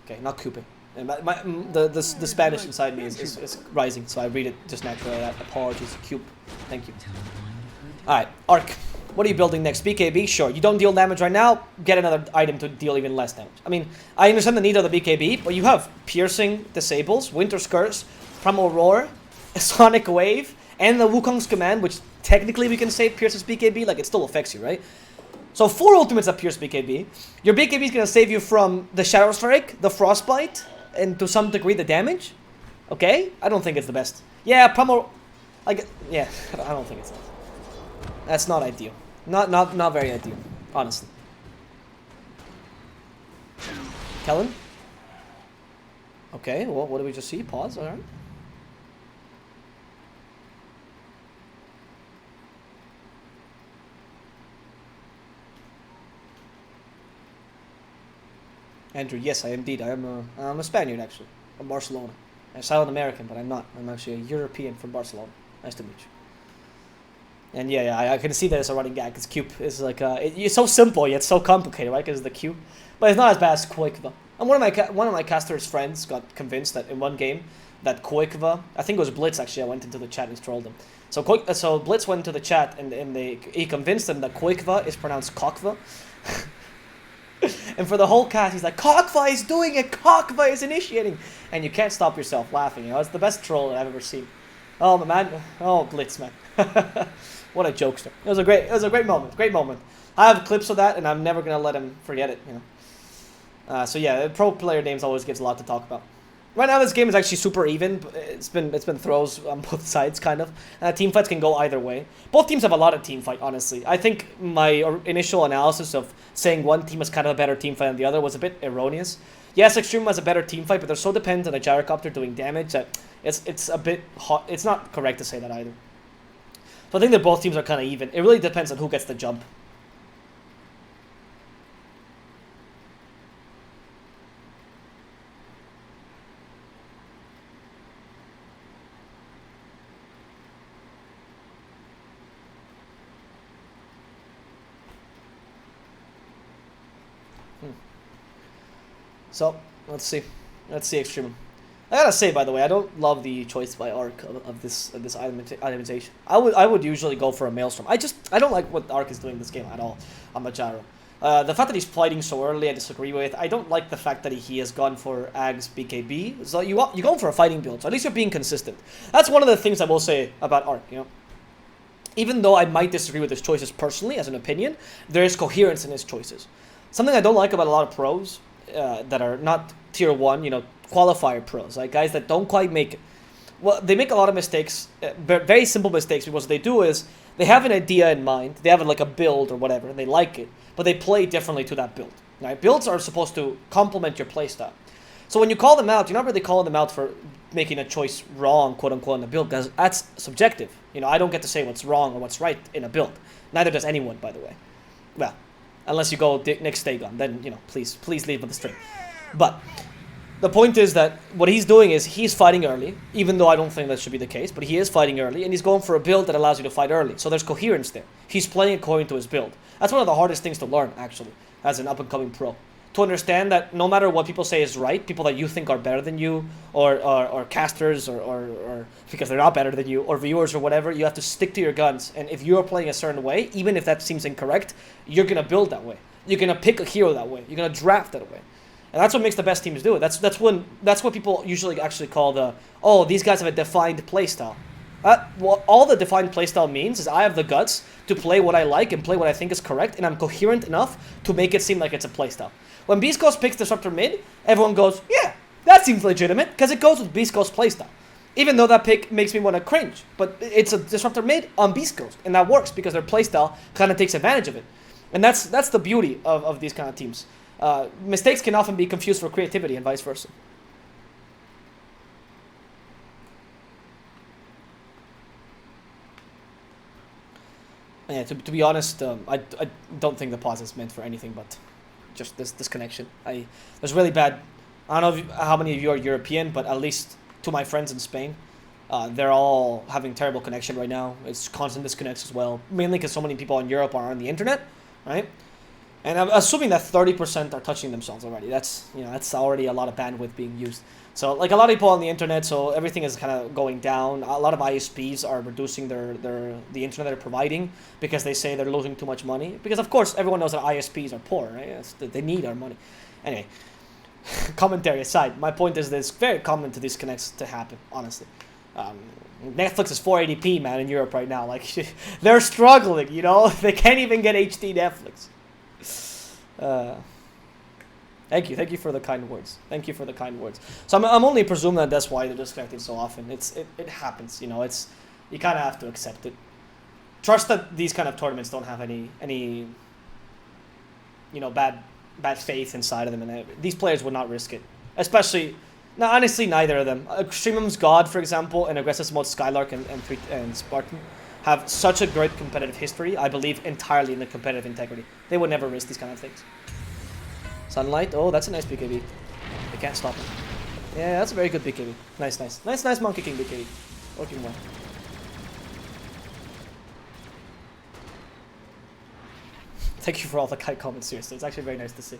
Okay, not Cupid. And the Spanish inside me is rising, so I read it just naturally. Apologies, Cube. Thank you. Alright, Arc. What are you building next? BKB? Sure. You don't deal damage right now, get another item to deal even less damage. I mean, I understand the need of the BKB, but you have Piercing Disables, Winter's Curse, Primal Roar, Sonic Wave, and the Wukong's Command, which technically we can say pierces BKB, like it still affects you, right? So 4 ultimates that pierce BKB. Your BKB is going to save you from the Shadow Strike, the Frostbite, and to some degree the damage. Okay? I don't think it's the best. Yeah, Primal... yeah, I don't think it's... That's not ideal. Not very ideal, honestly. Kellen? Okay, well, what did we just see? Pause, alright. Andrew, yes, I'm a Spaniard, actually. From Barcelona. I'm South American, but I'm not. I'm actually a European from Barcelona. Nice to meet you. And yeah, I can see that it's a running gag. It's cube. It's like it's so simple yet so complicated, right? Because it's the cube, but it's not as bad as Koikva. And one of my caster's friends got convinced that in one game that Koikva, I think it was Blitz actually. I went into the chat and trolled him. So Blitz went to the chat and he convinced them that Koikva is pronounced Kokva. And for the whole cast, he's like, Kokva is doing it. Kokva is initiating, and you can't stop yourself laughing. You know, it's the best troll that I've ever seen. Oh man, oh Blitz man. What a jokester! It was a great moment. Great moment. I have clips of that, and I'm never gonna let him forget it. You know. So yeah, pro player names always gives a lot to talk about. Right now, this game is actually super even. It's been throws on both sides, kind of. Team fights can go either way. Both teams have a lot of team fight, honestly. I think my initial analysis of saying one team is kind of a better team fight than the other was a bit erroneous. Yes, EXTREMUM has a better team fight, but they're so dependent on a gyrocopter doing damage that it's a bit hot. It's not correct to say that either. So I think that both teams are kind of even. It really depends on who gets the jump. So, let's see EXTREMUM. I gotta say, by the way, I don't love the choice by Arc of this itemization. I would usually go for a Maelstrom. I don't like what Arc is doing this game at all on the gyro. The fact that he's fighting so early, I disagree with. I don't like the fact that he has gone for Ag's BKB. So you're going for a fighting build, so at least you're being consistent. That's one of the things I will say about Arc, you know. Even though I might disagree with his choices personally, as an opinion, there is coherence in his choices. Something I don't like about a lot of pros that are not tier 1, you know, qualifier pros, like guys that don't quite make it. Well, they make a lot of mistakes, very simple mistakes, because what they do is they have an idea in mind, they have like a build or whatever, and they like it, but they play differently to that build. Right? Builds are supposed to complement your playstyle. So when you call them out, you're not really calling them out for making a choice wrong, quote unquote, in the build, because that's subjective. You know, I don't get to say what's wrong or what's right in a build. Neither does anyone, by the way. Well, unless you go Nick Stagon, then, you know, please leave with the stream. But the point is that what he's doing is he's fighting early, even though I don't think that should be the case, but he is fighting early, and he's going for a build that allows you to fight early. So there's coherence there. He's playing according to his build. That's one of the hardest things to learn, actually. as an up-and-coming pro. To understand that no matter what people say is right, people that you think are better than you, or casters, or because they're not better than you, or viewers or whatever, you have to stick to your guns. And if you're playing a certain way, even if that seems incorrect, you're going to build that way. You're going to pick a hero that way. You're going to draft that way. And that's what makes the best teams do it. That's what people usually actually call the, oh, these guys have a defined playstyle. Well, all the defined playstyle means is I have the guts to play what I like and play what I think is correct, and I'm coherent enough to make it seem like it's a playstyle. When Beast Ghost picks Disruptor mid, everyone goes, yeah, that seems legitimate, because it goes with Beast Ghost's playstyle. Even though that pick makes me want to cringe. But it's a Disruptor mid on Beast Ghost, and that works because their playstyle kind of takes advantage of it. And that's the beauty of these kind of teams. Mistakes can often be confused for creativity and vice versa. Yeah, to be honest, I don't think the pause is meant for anything but just this connection. There's really bad. I don't know how many of you are European, but at least to my friends in Spain, they're all having terrible connection right now. It's constant disconnects as well, mainly because so many people in Europe are on the internet, right? And I'm assuming that 30% are touching themselves already. That's already a lot of bandwidth being used. So like a lot of people on the internet, so everything is kind of going down. A lot of ISPs are reducing the internet they're providing because they say they're losing too much money. Because of course everyone knows that ISPs are poor, right? They need our money. Anyway, commentary aside, my point is that it's very common to disconnects to happen, honestly. Netflix is 480p, man, in Europe right now. Like, they're struggling, you know? They can't even get HD Netflix. Thank you for the kind words. Thank you for the kind words. So I'm only presuming that that's why they're disconnected so often. It happens, you know. You kind of have to accept it. Trust that these kind of tournaments don't have any you know, bad faith inside of them, and these players would not risk it. Especially, no, honestly, neither of them. EXTREMUM's God, for example, and Aggressive Mode Skylark and Spartan have such a great competitive history. I believe entirely in the competitive integrity. They would never risk these kind of things. Sunlight, oh, that's a nice BKB. They can't stop it. Yeah, that's a very good BKB. Nice Monkey King BKB. Working well. Thank you for all the kind comments, seriously. It's actually very nice to see.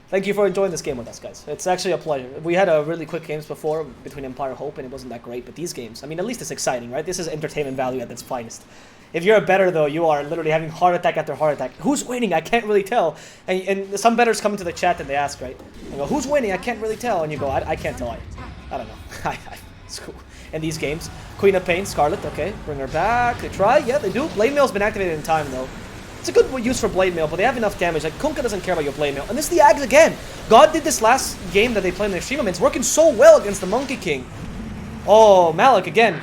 Thank you for enjoying this game with us, guys. It's actually a pleasure. We had a really quick games before between Empire Hope, and it wasn't that great. But these games, I mean, at least it's exciting, right? This is entertainment value at its finest. If you're a bettor, though, you are literally having heart attack after heart attack. Who's winning? I can't really tell. And some bettors come into the chat and they ask, right? They go, who's winning? I can't really tell. And you go, I can't tell. I don't know. It's cool. In these games, Queen of Pain, Scarlet, okay. Bring her back. They try. Yeah, they do. Blade Mail's been activated in time, though. It's a good use for Blade Mail, but they have enough damage. Like, Kunkka doesn't care about your Blade Mail. And this is the Ags again. God did this last game that they played in the EXTREMUM. It's working so well against the Monkey King. Oh, Malik again.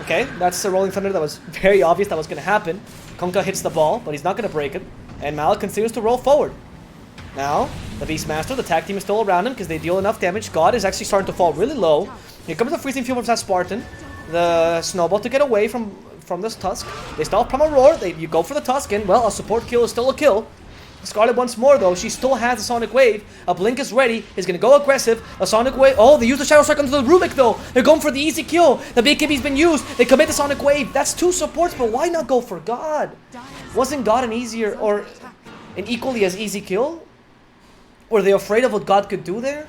Okay, that's the Rolling Thunder that was very obvious that was going to happen. Kunkka hits the ball, but he's not going to break it. And Malik continues to roll forward. Now, the Beastmaster, the tag team is still around him because they deal enough damage. God is actually starting to fall really low. Here comes the Freezing Fuel from that Spartan. The Snowball to get away from this Tusk. They still have Primal Roar. You go for the Tusk, and, well, a support kill is still a kill. Scarlet once more, though. She still has the Sonic Wave. A Blink is ready. He's going to go aggressive. A Sonic Wave. Oh, they use the Shadow Strike onto the Rubik, though. They're going for the easy kill. The BKB's been used. They commit the Sonic Wave. That's two supports, but why not go for God? Wasn't God an easier or an equally as easy kill? Were they afraid of what God could do there?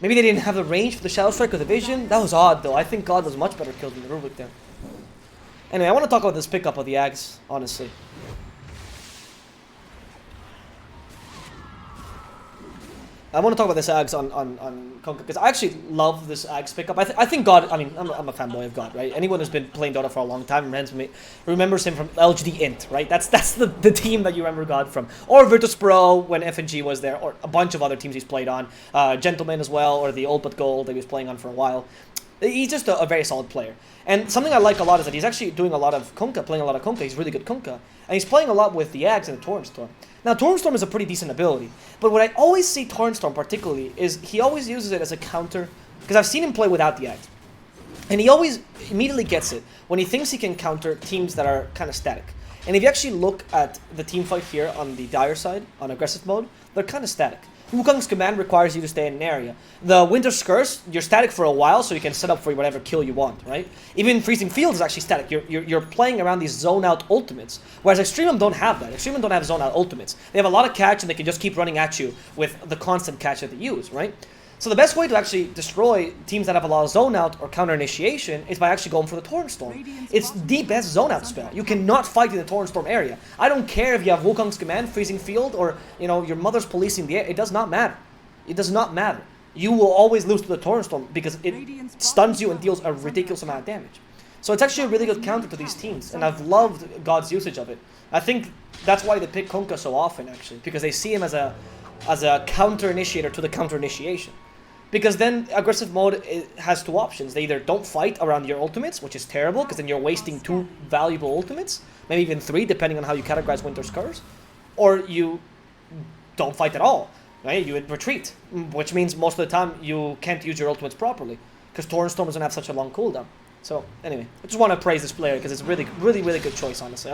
Maybe they didn't have the range for the Shadow Strike or the Vision. That was odd, though. I think God was much better killed than the Rubik there. Anyway, I want to talk about this pickup of the Ags, honestly. I want to talk about this Ags on Kunkka, because I actually love this Ags pickup. I think God, I mean, I'm a fanboy of God, right? Anyone who's been playing Dota for a long time remembers him from LGD Int, right? That's the team that you remember God from. Or Virtus Pro when FNG was there, or a bunch of other teams he's played on. Gentleman as well, or the Old But Gold that he was playing on for a while. He's just a very solid player. And something I like a lot is that he's actually doing a lot of Kunkka, playing a lot of Kunkka. He's really good Kunkka. And he's playing a lot with the Ags and the Torrent Storm. Now, Torrent Storm is a pretty decent ability. But what I always see Torrent Storm particularly is he always uses it as a counter. Because I've seen him play without the Ags. And he always immediately gets it when he thinks he can counter teams that are kind of static. And if you actually look at the team fight here on the Dire side, on aggressive mode, they're kind of static. Wukong's command requires you to stay in an area. The Winter's Curse, you're static for a while, so you can set up for whatever kill you want, right? Even Freezing Field is actually static. You're playing around these zone-out ultimates, whereas Extremum don't have that. Extremum don't have zone-out ultimates. They have a lot of catch, and they can just keep running at you with the constant catch that they use, right? So the best way to actually destroy teams that have a lot of zone out or counter initiation is by actually going for the Torrent Storm. It's the best zone out spell. You cannot fight in the Torrent Storm area. I don't care if you have Wukong's command, Freezing Field, or your mother's policing the air. It does not matter. It does not matter. You will always lose to the Torrent Storm because it stuns you and deals a ridiculous amount of damage. So it's actually a really good counter to these teams, and I've loved God's usage of it. I think that's why they pick Kunkka so often, actually, because they see him as a counter initiator to the counter initiation. Because then aggressive mode has two options. They either don't fight around your ultimates, which is terrible, because then you're wasting 2 valuable ultimates, maybe even 3, depending on how you categorize Winter's Curse, or you don't fight at all, right? You retreat, which means most of the time you can't use your ultimates properly, because Torrent Storm doesn't have such a long cooldown. So anyway, I just want to praise this player because it's a really, really, really good choice, honestly.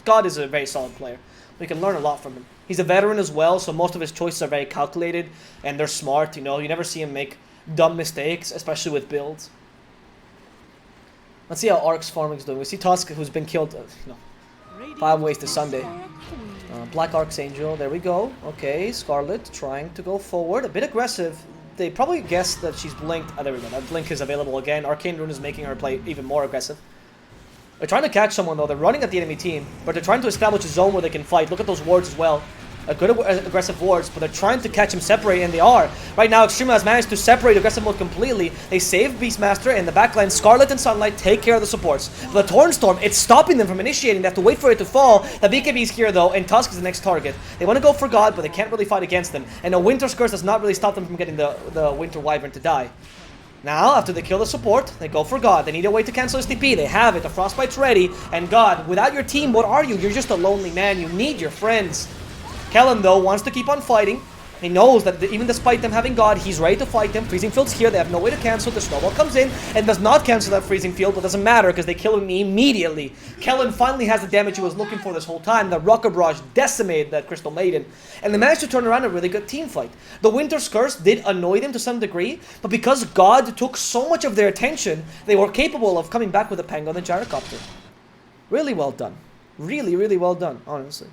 God is a very solid player. We can learn a lot from him. He's a veteran as well, so most of his choices are very calculated and they're smart. You never see him make dumb mistakes, especially with builds. Let's see how Ark's farming is doing. We see Tusk, who's been killed 5 ways to Sunday. Black Archangel, there we go. Okay, Scarlet trying to go forward. A bit aggressive. They probably guessed that she's blinked. Oh, there we go. That blink is available again. Arcane Rune is making her play even more aggressive. They're trying to catch someone, though. They're running at the enemy team, but they're trying to establish a zone where they can fight. Look at those wards as well. Good aggressive wards, but they're trying to catch him separate, and they are. Right now, Extremum has managed to separate aggressive mode completely. They save Beastmaster, and the backline, Scarlet and Sunlight, take care of the supports. But the Torrent Storm, it's stopping them from initiating. They have to wait for it to fall. The BKB is here, though, and Tusk is the next target. They want to go for God, but they can't really fight against them. And the Winter's Curse does not really stop them from getting the Winter Wyvern to die. Now, after they kill the support, they go for God. They need a way to cancel his TP. They have it. The Frostbite's ready. And God, without your team, what are you? You're just a lonely man. You need your friends. Kellen, though, wants to keep on fighting. He knows that even despite them having God, he's ready to fight them. Freezing Field's here. They have no way to cancel. The Snowball comes in and does not cancel that Freezing Field, but doesn't matter because they kill him immediately. Kellen finally has the damage he was looking for this whole time. The Rocker Barrage decimated that Crystal Maiden. And they managed to turn around a really good team fight. The Winter's Curse did annoy them to some degree, but because God took so much of their attention, they were capable of coming back with a Pango and the Gyrocopter. Really well done. Really, really well done, honestly.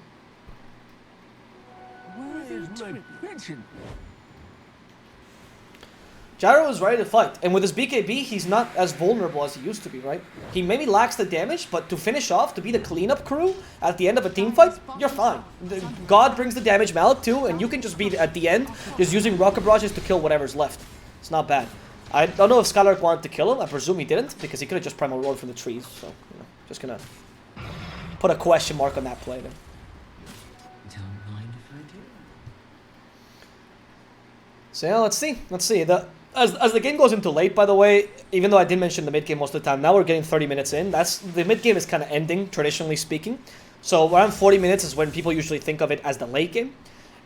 Gyro is ready to fight, and with his BKB, he's not as vulnerable as he used to be, right? He maybe lacks the damage, but to finish off, to be the cleanup crew at the end of a team fight, you're fine. God brings the damage, Malik too, and you can just be at the end, just using rocket barrages to kill whatever's left. It's not bad. I don't know if Skylark wanted to kill him. I presume he didn't, because he could have just primal roared from the trees. So, just gonna put a question mark on that play there. So yeah, let's see. Let's see. As the game goes into late, by the way, even though I did mention the mid game most of the time, now we're getting 30 minutes in. The mid game is kind of ending, traditionally speaking. So around 40 minutes is when people usually think of it as the late game,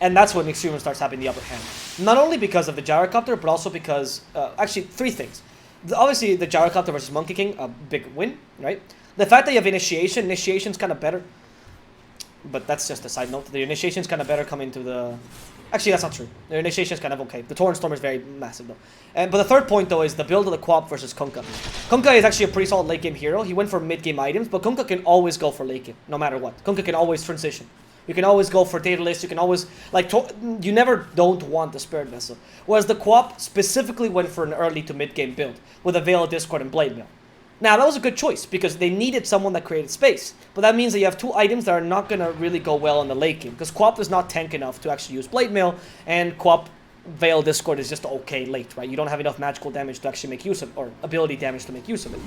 and that's when Extremum starts having the upper hand. Not only because of the Gyrocopter, but also because actually 3 things. Obviously, the Gyrocopter versus Monkey King, a big win, right? The fact that you have initiation's kind of better. But that's just a side note. The initiation's kind of better coming to the... Actually, that's not true. The initiation's kind of okay. The Torrent Storm is very massive, though. But the third point, though, is the build of the Quap versus Kunkka. Kunkka is actually a pretty solid late game hero. He went for mid game items, but Kunkka can always go for late game, no matter what. Kunkka can always transition. You can always go for Daedalus. You can always... you never don't want the Spirit Vessel. Whereas the Quap specifically went for an early to mid game build with a Veil of Discord and Blade Mail. Now, that was a good choice, because they needed someone that created space. But that means that you have 2 items that are not going to really go well in the late game, because Quap is not tank enough to actually use Blade Mail, and Quap Veil Discord is just okay late, right? You don't have enough magical damage to actually make use of, or ability damage to make use of it.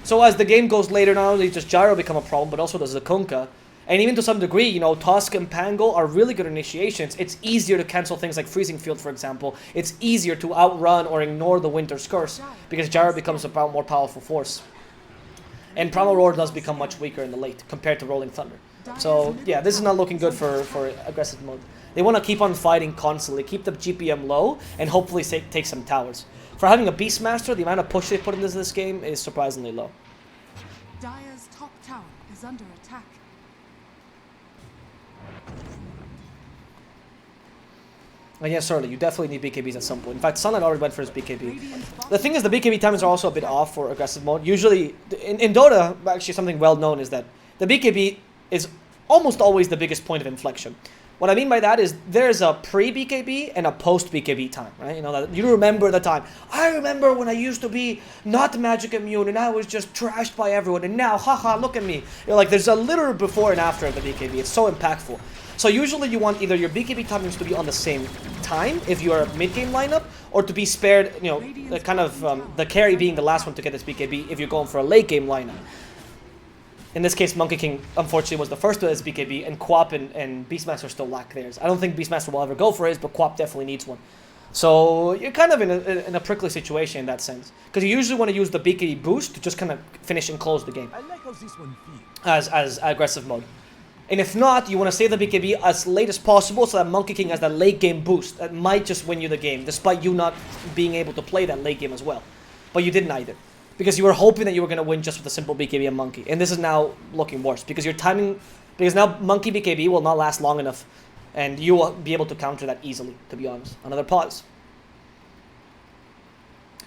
So as the game goes later, not only does Gyro become a problem, but also does the Kunkka. And even to some degree, Tusk and Pango are really good initiations. It's easier to cancel things like Freezing Field, for example. It's easier to outrun or ignore the Winter's Curse, because Gyro becomes a more powerful force. And Primal Roar does become much weaker in the late, compared to Rolling Thunder. So, yeah, this is not looking good for aggressive mode. They want to keep on fighting constantly, keep the GPM low, and hopefully take some towers. For having a Beastmaster, the amount of push they put into this game is surprisingly low. Dire's top tower is under attack. And yes, certainly, you definitely need BKBs at some point. In fact, Sunlight already went for his BKB. The thing is, the BKB timings are also a bit off for aggressive mode. Usually, in Dota, actually something well known is that the BKB is almost always the biggest point of inflection. What I mean by that is there's a pre-BKB and a post-BKB time, right? You know, that you remember the time. I remember when I used to be not magic immune and I was just trashed by everyone, and now, haha, look at me. You're like, there's a literal before and after of the BKB. It's so impactful. So usually you want either your BKB timings to be on the same time if you're a mid-game lineup, or to be spared, you know, the kind of the carry being the last one to get this BKB if you're going for a late-game lineup. In this case, Monkey King, unfortunately, was the first to his BKB, and Quap and Beastmaster still lack theirs. I don't think Beastmaster will ever go for his, but Quap definitely needs one. So you're kind of in a prickly situation in that sense. Because you usually want to use the BKB boost to just kind of finish and close the game. I like how this one feels. As aggressive mode. And if not, you want to save the BKB as late as possible so that Monkey King has that late game boost that might just win you the game, despite you not being able to play that late game as well. But you didn't either. Because you were hoping that you were going to win just with a simple BKB and Monkey. And this is now looking worse. Because your timing... Because now Monkey BKB will not last long enough. And you will be able to counter that easily, to be honest. Another pause.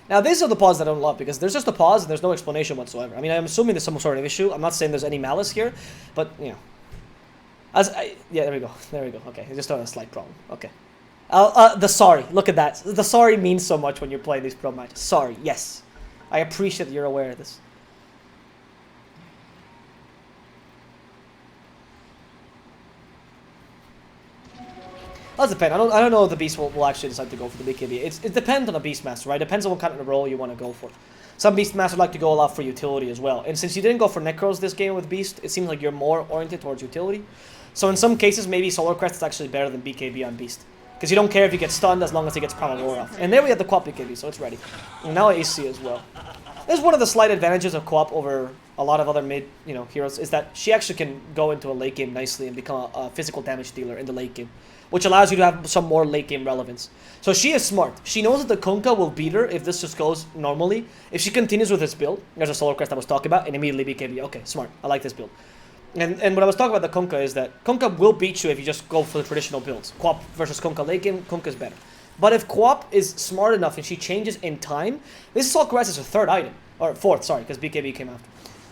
Now, these are the pauses that I don't love. Because there's just a pause and there's no explanation whatsoever. I mean, I'm assuming there's some sort of issue. I'm not saying there's any malice here. But, you know. Yeah, there we go. There we go. Okay, I just had a slight problem. Okay. The sorry. Look at that. The sorry means so much when you're playing these pro matches. Sorry. Yes. I appreciate that you're aware of this. Does depend. I don't know if the Beast will actually decide to go for the BKB. It depends on the Beastmaster, right? It depends on what kind of role you want to go for. Some Beastmasters like to go a lot for utility as well. And since you didn't go for Necros this game with Beast, it seems like you're more oriented towards utility. So in some cases, maybe Solar Crest is actually better than BKB on Beast. Because you don't care if he gets stunned as long as he gets Primal Roar off. And there we have the Quap BKB, so it's ready. And now AC as well. This is one of the slight advantages of Quap over a lot of other mid, heroes, is that she actually can go into a late game nicely and become a physical damage dealer in the late game, which allows you to have some more late game relevance. So she is smart. She knows that the Kunkka will beat her if this just goes normally. If she continues with this build, there's a Solar Crest I was talking about, and immediately BKB. Okay, smart. I like this build. And what I was talking about the Kunkka is that Kunkka will beat you if you just go for the traditional builds. Quap versus Kunkka late game, Kunkka is better. But if Quap is smart enough and she changes in time, this Assault Cuirass is her third item. Or fourth, sorry, because BKB came after.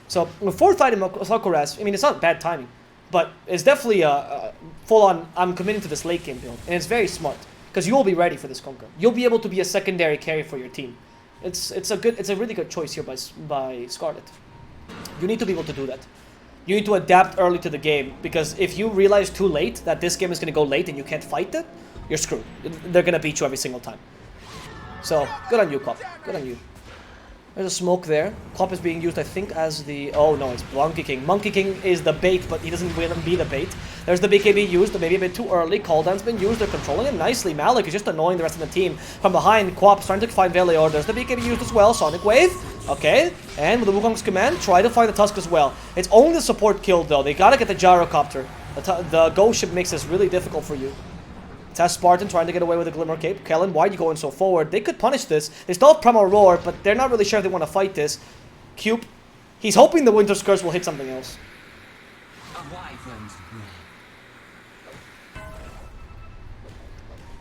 So the fourth item, Assault Cuirass, I mean, it's not bad timing. But it's definitely a full-on, I'm committing to this late game build. And it's very smart. Because you will be ready for this Kunkka. You'll be able to be a secondary carry for your team. It's a really good choice here by Scarlet. You need to be able to do that. You need to adapt early to the game, because if you realize too late that this game is going to go late and you can't fight it, you're screwed. They're going to beat you every single time. So, good on you, Quap. Good on you. There's a smoke there. Quap is being used, I think, as the... Oh, no, it's Monkey King. Monkey King is the bait, but he doesn't really be the bait. There's the BKB used, maybe a bit too early. Caldown's been used. They're controlling him nicely. Malik is just annoying the rest of the team. From behind, Quap's trying to find Velior. There's the BKB used as well. Sonic Wave. Okay. And with the Wukong's command, try to find the Tusk as well. It's only the support killed, though. They gotta get the Gyrocopter. The Ghost Ship makes this really difficult for you. Test Spartan trying to get away with a Glimmer Cape. Kellen, why are you going so forward? They could punish this. They still have Primal Roar, but they're not really sure if they want to fight this. Cube, he's hoping the Winter's Curse will hit something else.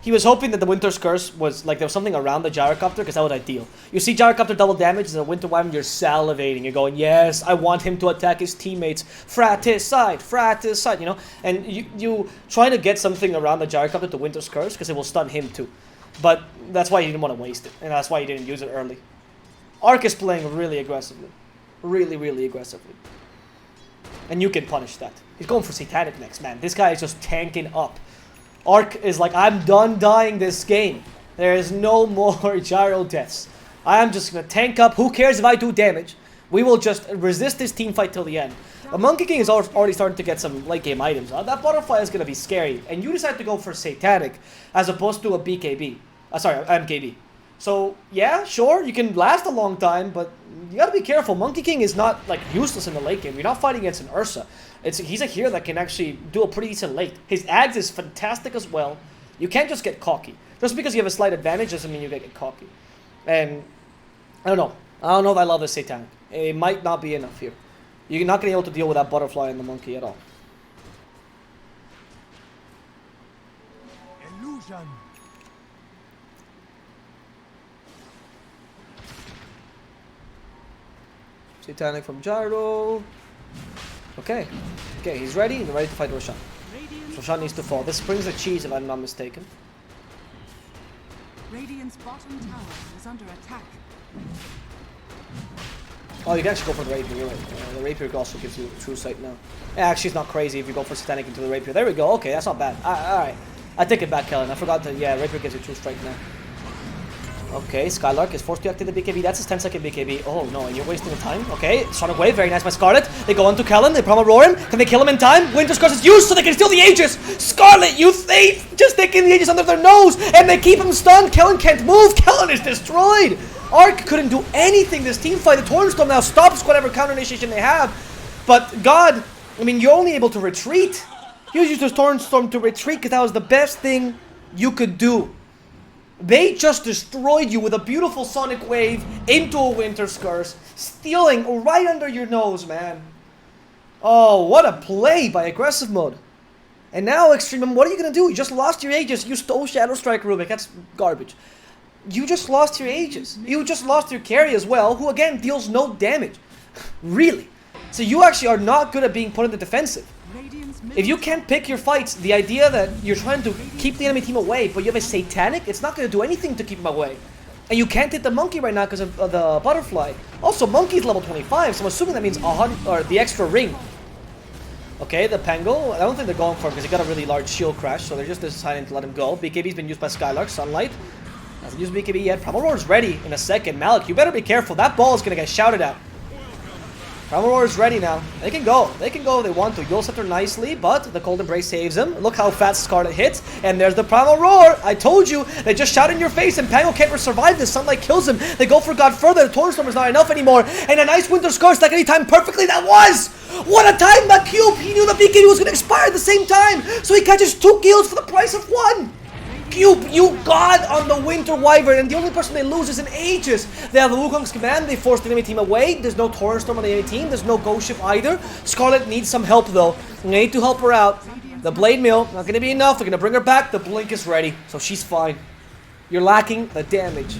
He was hoping that the Winter's Curse was, like, there was something around the Gyrocopter, because that was ideal. You see Gyrocopter double damage as a Winter Wyvern, you're salivating. You're going, yes, I want him to attack his teammates. Fratricide, you know? And you try to get something around the Gyrocopter to Winter's Curse, because it will stun him too. But that's why you didn't want to waste it, and that's why you didn't use it early. Arc is playing really aggressively. Really, really aggressively. And you can punish that. He's going for Satanic next, man. This guy is just tanking up. Arc is like, I'm done dying this game. There is no more gyro deaths. I am just going to tank up. Who cares if I do damage? We will just resist this team fight till the end. A Monkey King is already starting to get some late game items. That Butterfly is going to be scary. And you decide to go for Satanic as opposed to a BKB. Sorry, MKB. So, yeah, sure, you can last a long time, but you gotta be careful. Monkey King is not, like, useless in the late game. You're not fighting against an Ursa. He's a hero that can actually do a pretty decent late. His Ags is fantastic as well. You can't just get cocky. Just because you have a slight advantage doesn't mean you get cocky. And, I don't know. I don't know if I love this Satanic. It might not be enough here. You're not gonna be able to deal with that Butterfly and the Monkey at all. Illusion. Satanic from Gyro. Okay. Okay, he's ready and ready to fight Roshan. Roshan needs to fall. This brings the cheese if I'm not mistaken. Radiant's bottom tower is under attack. Oh, you can actually go for the rapier, you're right. The rapier also gives you true sight now. Yeah, actually it's not crazy if you go for Satanic into the rapier. There we go, okay, that's not bad. Alright. I take it back, Kellen. I forgot that, yeah, rapier gives you true strike now. Okay, Skylark is forced to activate the BKB. That's his 10-second BKB. Oh no, you're wasting the time. Okay, Sonic Wave, very nice by Scarlet. They go on to Kellen, they promo roar him. Can they kill him in time? Winter's Curse is used so they can steal the Aegis. Scarlet, you thief! Just taking the Aegis under their nose, and they keep him stunned. Kellen can't move. Kellen is destroyed. Arc couldn't do anything this team fight. The Torrenstorm now stops whatever counter initiation they have. But God, I mean, you're only able to retreat. You used the Torrenstorm to retreat because that was the best thing you could do. They just destroyed you with a beautiful Sonic Wave into a Winter's Curse, stealing right under your nose, man. Oh, what a play by aggressive mode. And now, Extremum, what are you going to do? You just lost your Aegis. You stole Shadow Strike Rubik. That's garbage. You just lost your Aegis. You just lost your carry as well, who again deals no damage. Really. So you actually are not good at being put in the defensive. If you can't pick your fights, the idea that you're trying to keep the enemy team away, but you have a Satanic, it's not going to do anything to keep him away. And you can't hit the Monkey right now because of the Butterfly. Also, Monkey's level 25, so I'm assuming that means 100, or the extra ring. Okay, the Pango, I don't think they're going for him because he got a really large shield crash, so they're just deciding to let him go. BKB's been used by Skylark, Sunlight. Hasn't used BKB yet. Primal Roar is ready in a second. Malik, you better be careful. That ball is going to get shouted at. Primal Roar is ready now. They can go. They can go if they want to. Yule Scepter nicely, but the Cold Embrace saves him. Look how fast Scarlet hits. And there's the Primal Roar. I told you. They just shout in your face, and Pango can't survive this. Sunlight kills him. They go for God further. The Torrenstorm is not enough anymore. And a nice Winter's Curse like any time perfectly. That was! What a time that Cube! He knew the BKB was going to expire at the same time. So he catches 2 kills for the price of 1. Cube, you god on the Winter Wyvern, and the only person they lose is an Aegis. They have the Wukong's command, they force the enemy team away. There's no Torrenstorm on the enemy team, there's no Ghost Ship either. Scarlet needs some help though. They need to help her out. The Blade Mill, not gonna be enough, they're gonna bring her back. The Blink is ready, so she's fine. You're lacking the damage.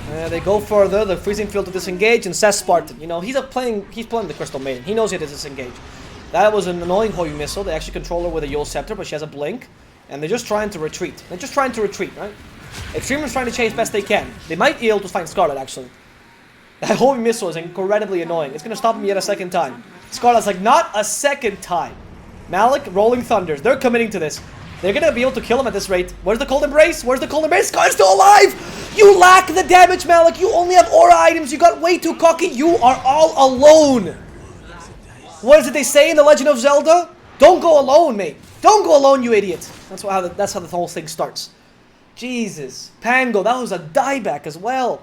They go further, the Freezing Field to disengage, and says Spartan. You know, he's playing the Crystal Maiden. He knows he has to disengage. That was an annoying Hoyu missile. They actually control her with a Yule Scepter, but she has a blink. And they're just trying to retreat. They're just trying to retreat, right? Extremum's trying to chase best they can. They might be able to find Scarlet, actually. That Hoyu missile is incredibly annoying. It's going to stop him yet a second time. Scarlet's like, not a second time. Malik, Rolling Thunders. They're committing to this. They're going to be able to kill him at this rate. Where's the Cold Embrace? Where's the Cold Embrace? Scarlet's still alive! You lack the damage, Malik. You only have aura items. You got way too cocky. You are all alone. What is it they say in The Legend of Zelda? Don't go alone, mate. Don't go alone, you idiot. That's how the whole thing starts. Jesus. Pango, that was a dieback as well.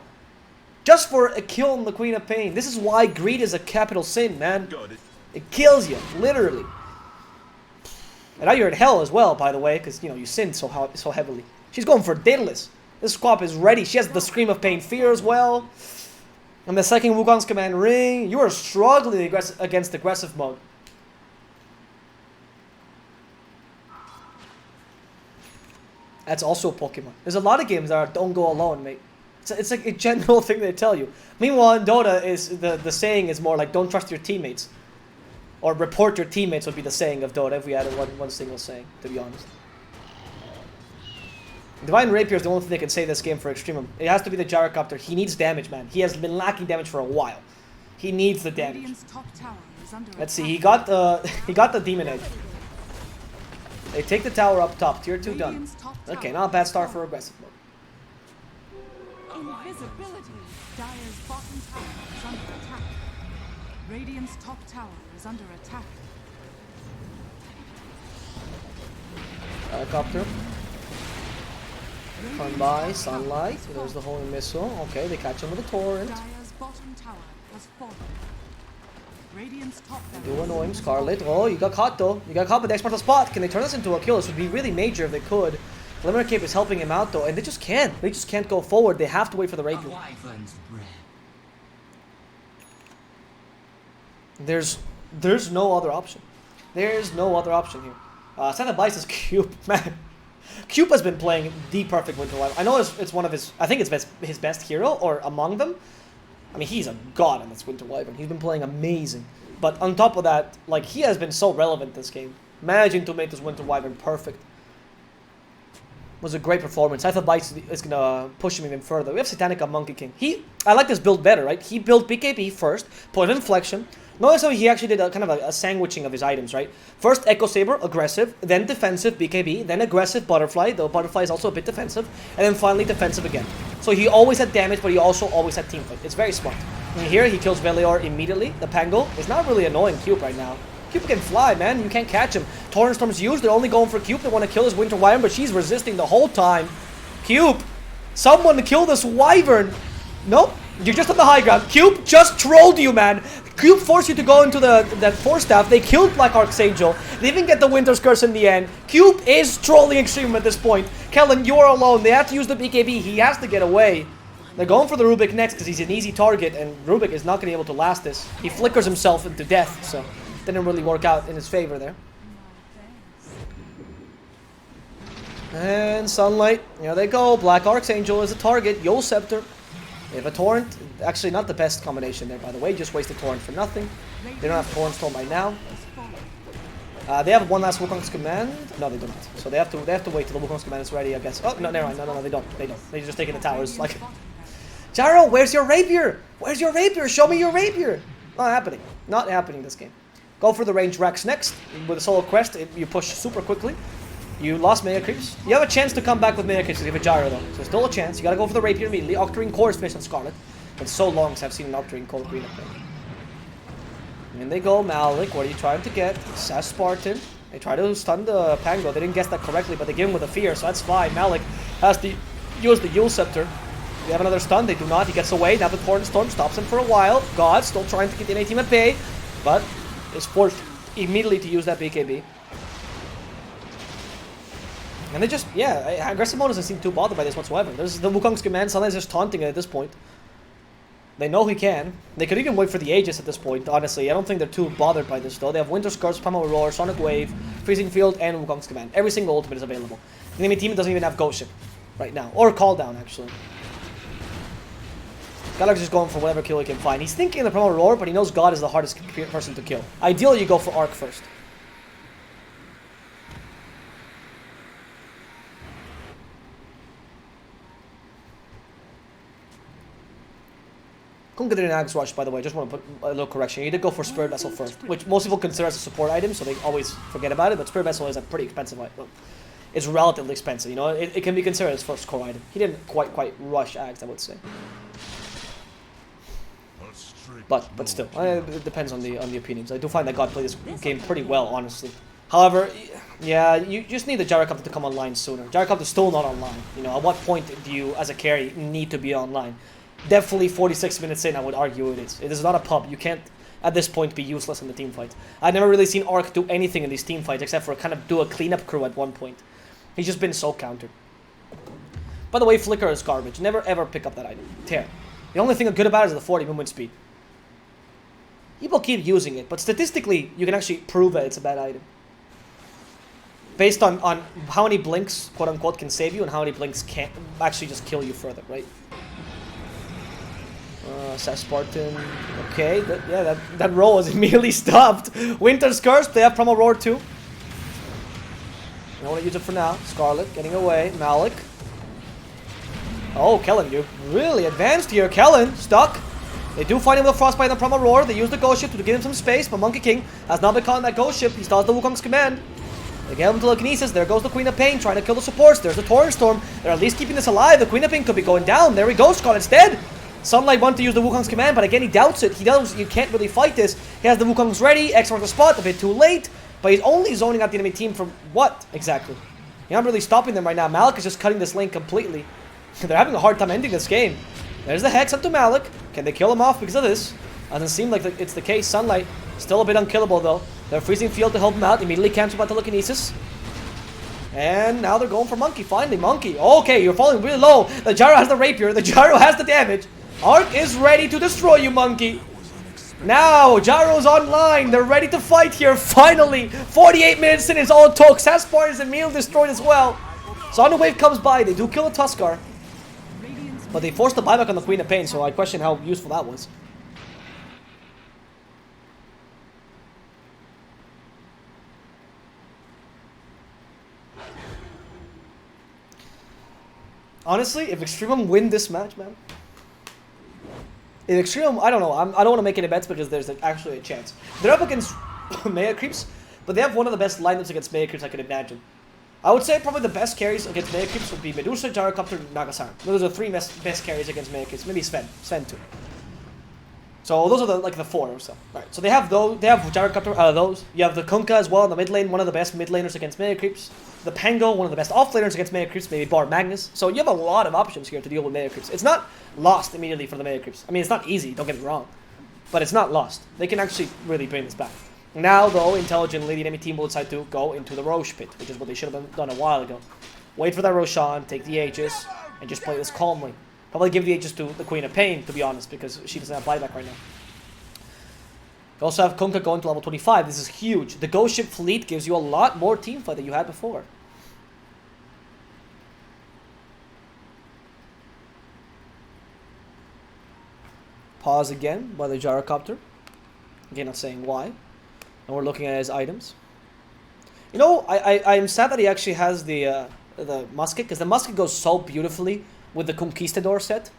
Just for a kill on the Queen of Pain. This is why greed is a capital sin, man. It kills you, literally. And now you're in hell as well, by the way, because, you know, you sinned so heavily. She's going for Daedalus. This squad is ready. She has the Scream of Pain Fear as well. And the second Wukong's command ring. You are struggling against aggressive mode. That's also a Pokemon. There's a lot of games that are don't go alone, mate. It's like a general thing they tell you. Meanwhile, in Dota, is the saying is more like don't trust your teammates. Or report your teammates would be the saying of Dota if we added one single saying, to be honest. Divine Rapier is the only thing they can say this game for Extremum. It has to be the Gyrocopter. He needs damage, man. He has been lacking damage for a while. He needs the damage. Let's see. He got the Demon Edge. They take the tower up top. Tier 2 done. Okay, not a bad start for aggressive mode. Invisibility. Dire's bottom tower is under attack. Radiant's top tower is under attack. Helicopter. Run by, Sunlight. There's the Holy Missile. Okay, they catch him with a Torrent. Dire's bottom tower has fallen. Radiant's top Do annoying Scarlet. Oh, you got caught though. You got caught with the expert spot. Can they turn this into a kill? This would be really major if they could. Glimmer Cape is helping him out though, and they just can't. They just can't go forward. They have to wait for the Rapier. There's no other option. There's no other option here. Santa Bice's cube, man. Cube has been playing the perfect Winter Wyvern. I know it's one of his, I think it's his best hero, or among them. I mean, he's a god on this Winter Wyvern. He's been playing amazing. But on top of that, like, he has been so relevant this game. Managing to make this Winter Wyvern perfect was a great performance. I thought Bites is gonna push him even further. We have Satanica Monkey King. I like this build better, right? He built BKB first, point of inflection. Notice how he actually did a kind of a sandwiching of his items, right? First Echo Saber, aggressive, then defensive, BKB, then aggressive Butterfly, though Butterfly is also a bit defensive, and then finally defensive again. So he always had damage, but he also always had teamfight. It's very smart. And here he kills Velior immediately. The Pango is not really annoying Cube right now. Cube can fly, man. You can't catch him. Torrent Storm's used. They're only going for Cube. They want to kill his Winter Wyvern, but she's resisting the whole time. Cube, someone to kill this Wyvern. Nope. You're just on the high ground. Cube just trolled you, man. Cube forced you to go into that Force Staff. They killed Black Archangel. They even get the Winter's Curse in the end. Cube is trolling Extremum at this point. Kellen, you are alone. They have to use the BKB. He has to get away. They're going for the Rubik next because he's an easy target, and Rubik is not going to be able to last this. He flickers himself into death, so didn't really work out in his favor there. And Sunlight, here they go. Black Archangel is a target. Yule Scepter. They have a Torrent. Actually, not the best combination there, by the way. Just wasted Torrent for nothing. They don't have Torrent Storm by now. They have one last Wukong's Command. No, they don't. So they have to wait till the Wukong's Command is ready, I guess. Oh, no, never mind. No, they don't. They don't. They're just taking the towers. Like, Gyro, where's your rapier? Where's your rapier? Show me your rapier. Not happening. Not happening this game. Go for the range Rex next. With a solo quest, you push super quickly. You lost Mega Creeps. You have a chance to come back with Mega Creeps if you have a Gyro, though. So still a chance. You gotta go for the rapier immediately. Octarine Core is finished on Scarlet. It's so long since I've seen an Octarine Core green up there. And they go, Malik. What are you trying to get? Sass Spartan. They try to stun the Pango. They didn't guess that correctly, but they give him with a fear, so that's fine. Malik has to use the Yule Scepter. They have another stun. They do not. He gets away. Now the Torrent Storm stops him for a while. God still trying to get the NA team at bay, but is forced immediately to use that BKB. And they just, yeah, aggressive mode doesn't seem too bothered by this whatsoever. There's the Wukong's Command. Sometimes just taunting it at this point. They know he can. They could even wait for the Aegis at this point, honestly. I don't think they're too bothered by this, though. They have Winter's Curse, Primal Roar, Sonic Wave, Freezing Field, and Wukong's Command. Every single ultimate is available. The enemy team doesn't even have Ghost Ship right now. Or Call Down, actually. Galaxy's just going for whatever kill he can find. He's thinking the Primal Roar, but he knows God is the hardest person to kill. Ideally, you go for Arc first. Couldn't get an Axe Rush, by the way. Just want to put a little correction. You did go for Spirit Vessel first, which most people consider as a support item, so they always forget about it. But Spirit Vessel is a pretty expensive item. Well, it's relatively expensive, you know. It can be considered as first core item. He didn't quite rush Axe, I would say. But still, it depends on the opinions. I do find that God played this game pretty well, honestly. However, yeah, you just need the Gyrocopter to come online sooner. Gyrocopter is still not online. You know, at what point do you, as a carry, need to be online? Definitely 46 minutes in, I would argue it is. It is not a pub. You can't, at this point, be useless in the team fight. I've never really seen Arc do anything in these team fights except for kind of do a cleanup crew at one point. He's just been so countered. By the way, Flicker is garbage. Never ever pick up that item. Tear. The only thing good about it is the 40 movement speed. People keep using it, but statistically, you can actually prove that it's a bad item. Based on how many blinks, quote-unquote, can save you and how many blinks can actually just kill you further, right? Sass Spartan. Okay, that roll was immediately stopped. Winter's Curse, they have Primal Roar too. I don't want to use it for now. Scarlet getting away. Malik. Oh, Kellen, you're really advanced here. Kellen, stuck. They do find him with a Frostbite and a Primal Roar. They use the Ghost Ship to give him some space, but Monkey King has not been caught in that Ghost Ship. He still has the Wukong's Command. They get him to telekinesis. There goes the Queen of Pain trying to kill the supports. There's the Torrent Storm. They're at least keeping this alive. The Queen of Pain could be going down. There he goes. Scarlet's dead. Sunlight wants to use the Wukong's Command, but again, he doubts it. He knows you can't really fight this. He has the Wukong's ready. X marks the spot. A bit too late. But he's only zoning out the enemy team from what exactly? You're not really stopping them right now. Malik is just cutting this lane completely. They're having a hard time ending this game. There's the Hex up to Malik. Can they kill him off because of this? Doesn't seem like it's the case. Sunlight still a bit unkillable though. They're freezing field to help him out. Immediately cancel by telekinesis. And now they're going for Monkey. Finally, Monkey. Okay, you're falling really low. The Gyro has the Rapier. The Gyro has the damage. Arc is ready to destroy you, Monkey. Now, Gyro's online. They're ready to fight here. Finally, 48 minutes in is all it took. Sass Spartan is immediately destroyed as well. Sonic Wave comes by, they do kill a Tuskar, but they force the buyback on the Queen of Pain, so I question how useful that was. Honestly, if Extremum win this match, man. If Extremum, I don't know. I don't want to make any bets because there's actually a chance. They're up against Mega Creeps, but they have one of the best lineups against Mega Creeps I could imagine. I would say probably the best carries against Mega Creeps would be Medusa, Gyrocopter, and Nagasara. Those are the three best carries against Mega Creeps. Maybe Sven too. So those are the four or so. Right. So they have those. They have Gyrocopter out of those. You have the Kunkka as well in the mid lane, one of the best mid laners against Mega Creeps. The Pango, one of the best off laners against Mega Creeps, maybe bar Magnus. So you have a lot of options here to deal with Mega Creeps. It's not lost immediately for the Mega Creeps. I mean, it's not easy, don't get me wrong. But it's not lost. They can actually really bring this back. Now, though, intelligently, the enemy team will decide to go into the Roche pit, which is what they should have done a while ago. Wait for that Roshan, take the Aegis, and just play this calmly. Probably give the Aegis to the Queen of Pain, to be honest, because she doesn't have buyback right now. You also have Kunkka going to level 25. This is huge. The Ghost Ship fleet gives you a lot more teamfight than you had before. Pause again by the Gyrocopter. Again, not saying why. And we're looking at his items. You know, I'm sad that he actually has the musket, because the musket goes so beautifully with the Conquistador set.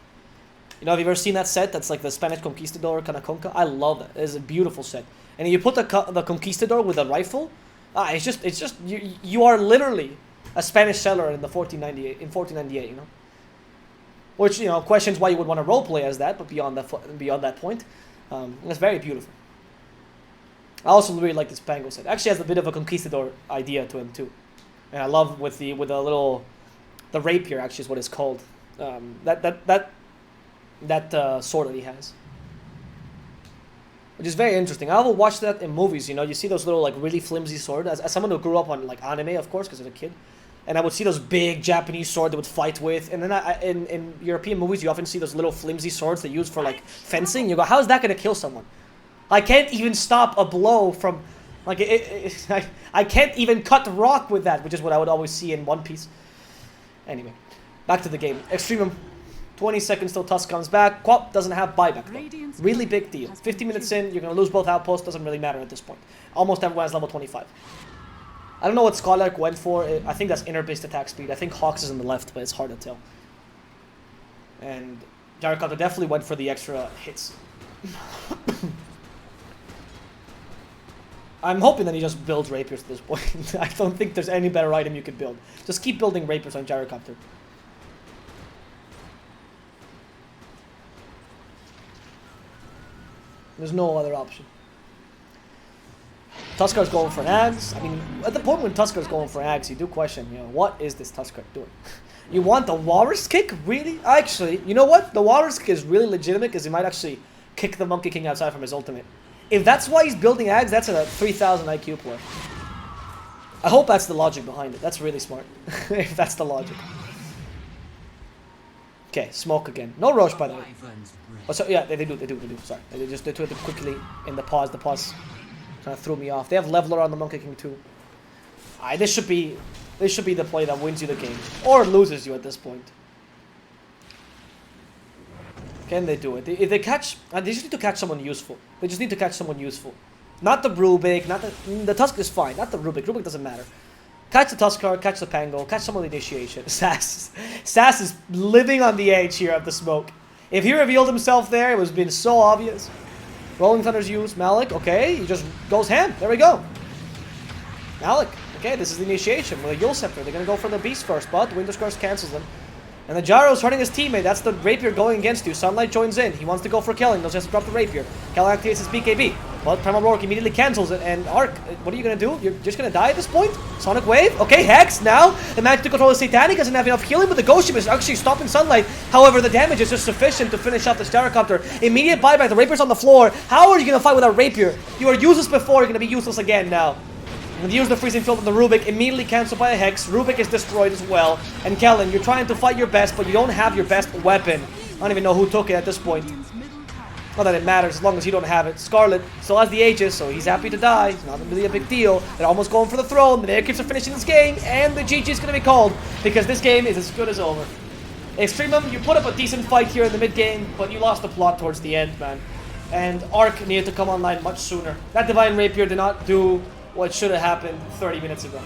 You know, have you ever seen that set? That's like the Spanish Conquistador kind of Kunkka. I love that. It's a beautiful set. And you put the Conquistador with a rifle. It's just you are literally a Spanish seller in the 1498. You know, which, you know, questions why you would want to roleplay as that, but beyond that point, it's very beautiful. I also really like this Pango set. Actually has a bit of a Conquistador idea to him too, and I love with the rapier, actually is what it's called. That sword that he has, which is very interesting. I will watch that in movies. You know, you see those little like really flimsy swords. As someone who grew up on like anime, of course, because as a kid, and I would see those big Japanese swords they would fight with, and then in European movies you often see those little flimsy swords they use for like fencing. You go, how is that gonna kill someone? I can't even stop a blow from, like, I can't even cut rock with that, which is what I would always see in One Piece. Anyway, back to the game. Extremum, 20 seconds till Tusk comes back. Quap doesn't have buyback though. Really big deal. 50 minutes in, you're going to lose both outposts, doesn't really matter at this point. Almost everyone has level 25. I don't know what Scholark went for. I think that's inner-based attack speed. I think Hawks is on the left, but it's hard to tell. And Gyrocopter definitely went for the extra hits. I'm hoping that he just builds rapiers at this point. I don't think there's any better item you could build. Just keep building rapiers on Gyrocopter. There's no other option. Tuskar's going for an Axe. I mean, at the point when Tuskar's going for an Axe, you do question, you know, what is this Tuskar doing? You want the Walrus Kick? Really? Actually, you know what? The Walrus Kick is really legitimate because he might actually kick the Monkey King outside from his ultimate. If that's why he's building Ags, that's a 3000 IQ play. I hope that's the logic behind it. That's really smart. If that's the logic. Okay, smoke again. No Roche, by the way. Oh, so yeah, they do. Sorry, they do it quickly in the pause. The pause kind of threw me off. They have Leveler on the Monkey King too. This should be the play that wins you the game or loses you at this point. Can they do it? If they catch, they just need to catch someone useful. They just need to catch someone useful. Not the Rubik, not the Tusk is fine. Not the Rubik. Rubik doesn't matter. Catch the Tuskar, catch the Pango, catch someone with initiation. Sass is living on the edge here of the smoke. If he revealed himself there, it was been so obvious. Rolling Thunder's used. Malik, okay, he just goes ham. There we go. Malik, okay, this is the initiation with a Yule Scepter. They're gonna go for the Beast first, but Winter's Curse cancels them. And the Gyro's hurting his teammate. That's the Rapier going against you. Sunlight joins in. He wants to go for killing. Does just drop the Rapier. Kelling activates his BKB. But Primal Rourke immediately cancels it. And Arc, what are you going to do? You're just going to die at this point? Sonic Wave? Okay, Hex. Now, the man to control the Satanic doesn't have enough healing, but the Ghost Ship is actually stopping Sunlight. However, the damage is just sufficient to finish off this Gyrocopter. Immediate buyback. The Rapier's on the floor. How are you going to fight with a Rapier? You were useless before. You're going to be useless again now. And use the freezing field on the Rubik, immediately cancelled by a Hex. Rubik is destroyed as well. And Kellen, you're trying to fight your best, but you don't have your best weapon. I don't even know who took it at this point. Not that it matters as long as you don't have it. Scarlet still has the Aegis, so he's happy to die. It's not really a big deal. They're almost going for the throne. The Airkeeps are finishing this game, and the GG is going to be called because this game is as good as over. EXTREMUM, you put up a decent fight here in the mid game, but you lost the plot towards the end, man. And Arc needed to come online much sooner. That Divine Rapier did not do what should have happened 30 minutes ago.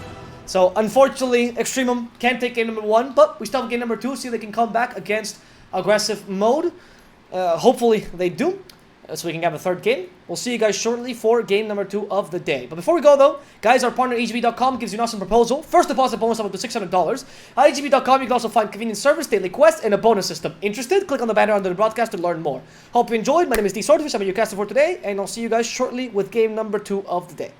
So, unfortunately, EXTREMUM can't take game number 1, but we still have game number 2, see if they can come back against aggressive mode. Hopefully they do, so we can have a third game. We'll see you guys shortly for game number 2 of the day. But before we go though, guys, our partner EGB.com gives you an awesome proposal. First deposit bonus up to $600. At EGB.com, you can also find convenient service, daily quests, and a bonus system. Interested? Click on the banner under the broadcast to learn more. Hope you enjoyed. My name is DSwordfish. I'm your caster for today, and I'll see you guys shortly with game number 2 of the day.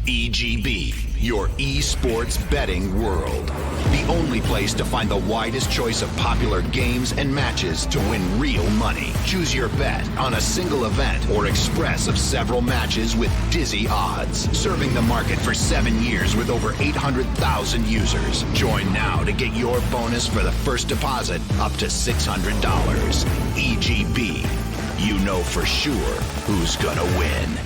EGB, your esports betting world. The only place to find the widest choice of popular games and matches to win real money. Choose your bet on a single event or express of several matches with dizzy odds. Serving the market for 7 years with over 800,000 users. Join now to get your bonus for the first deposit up to $600. EGB, you know for sure who's gonna win.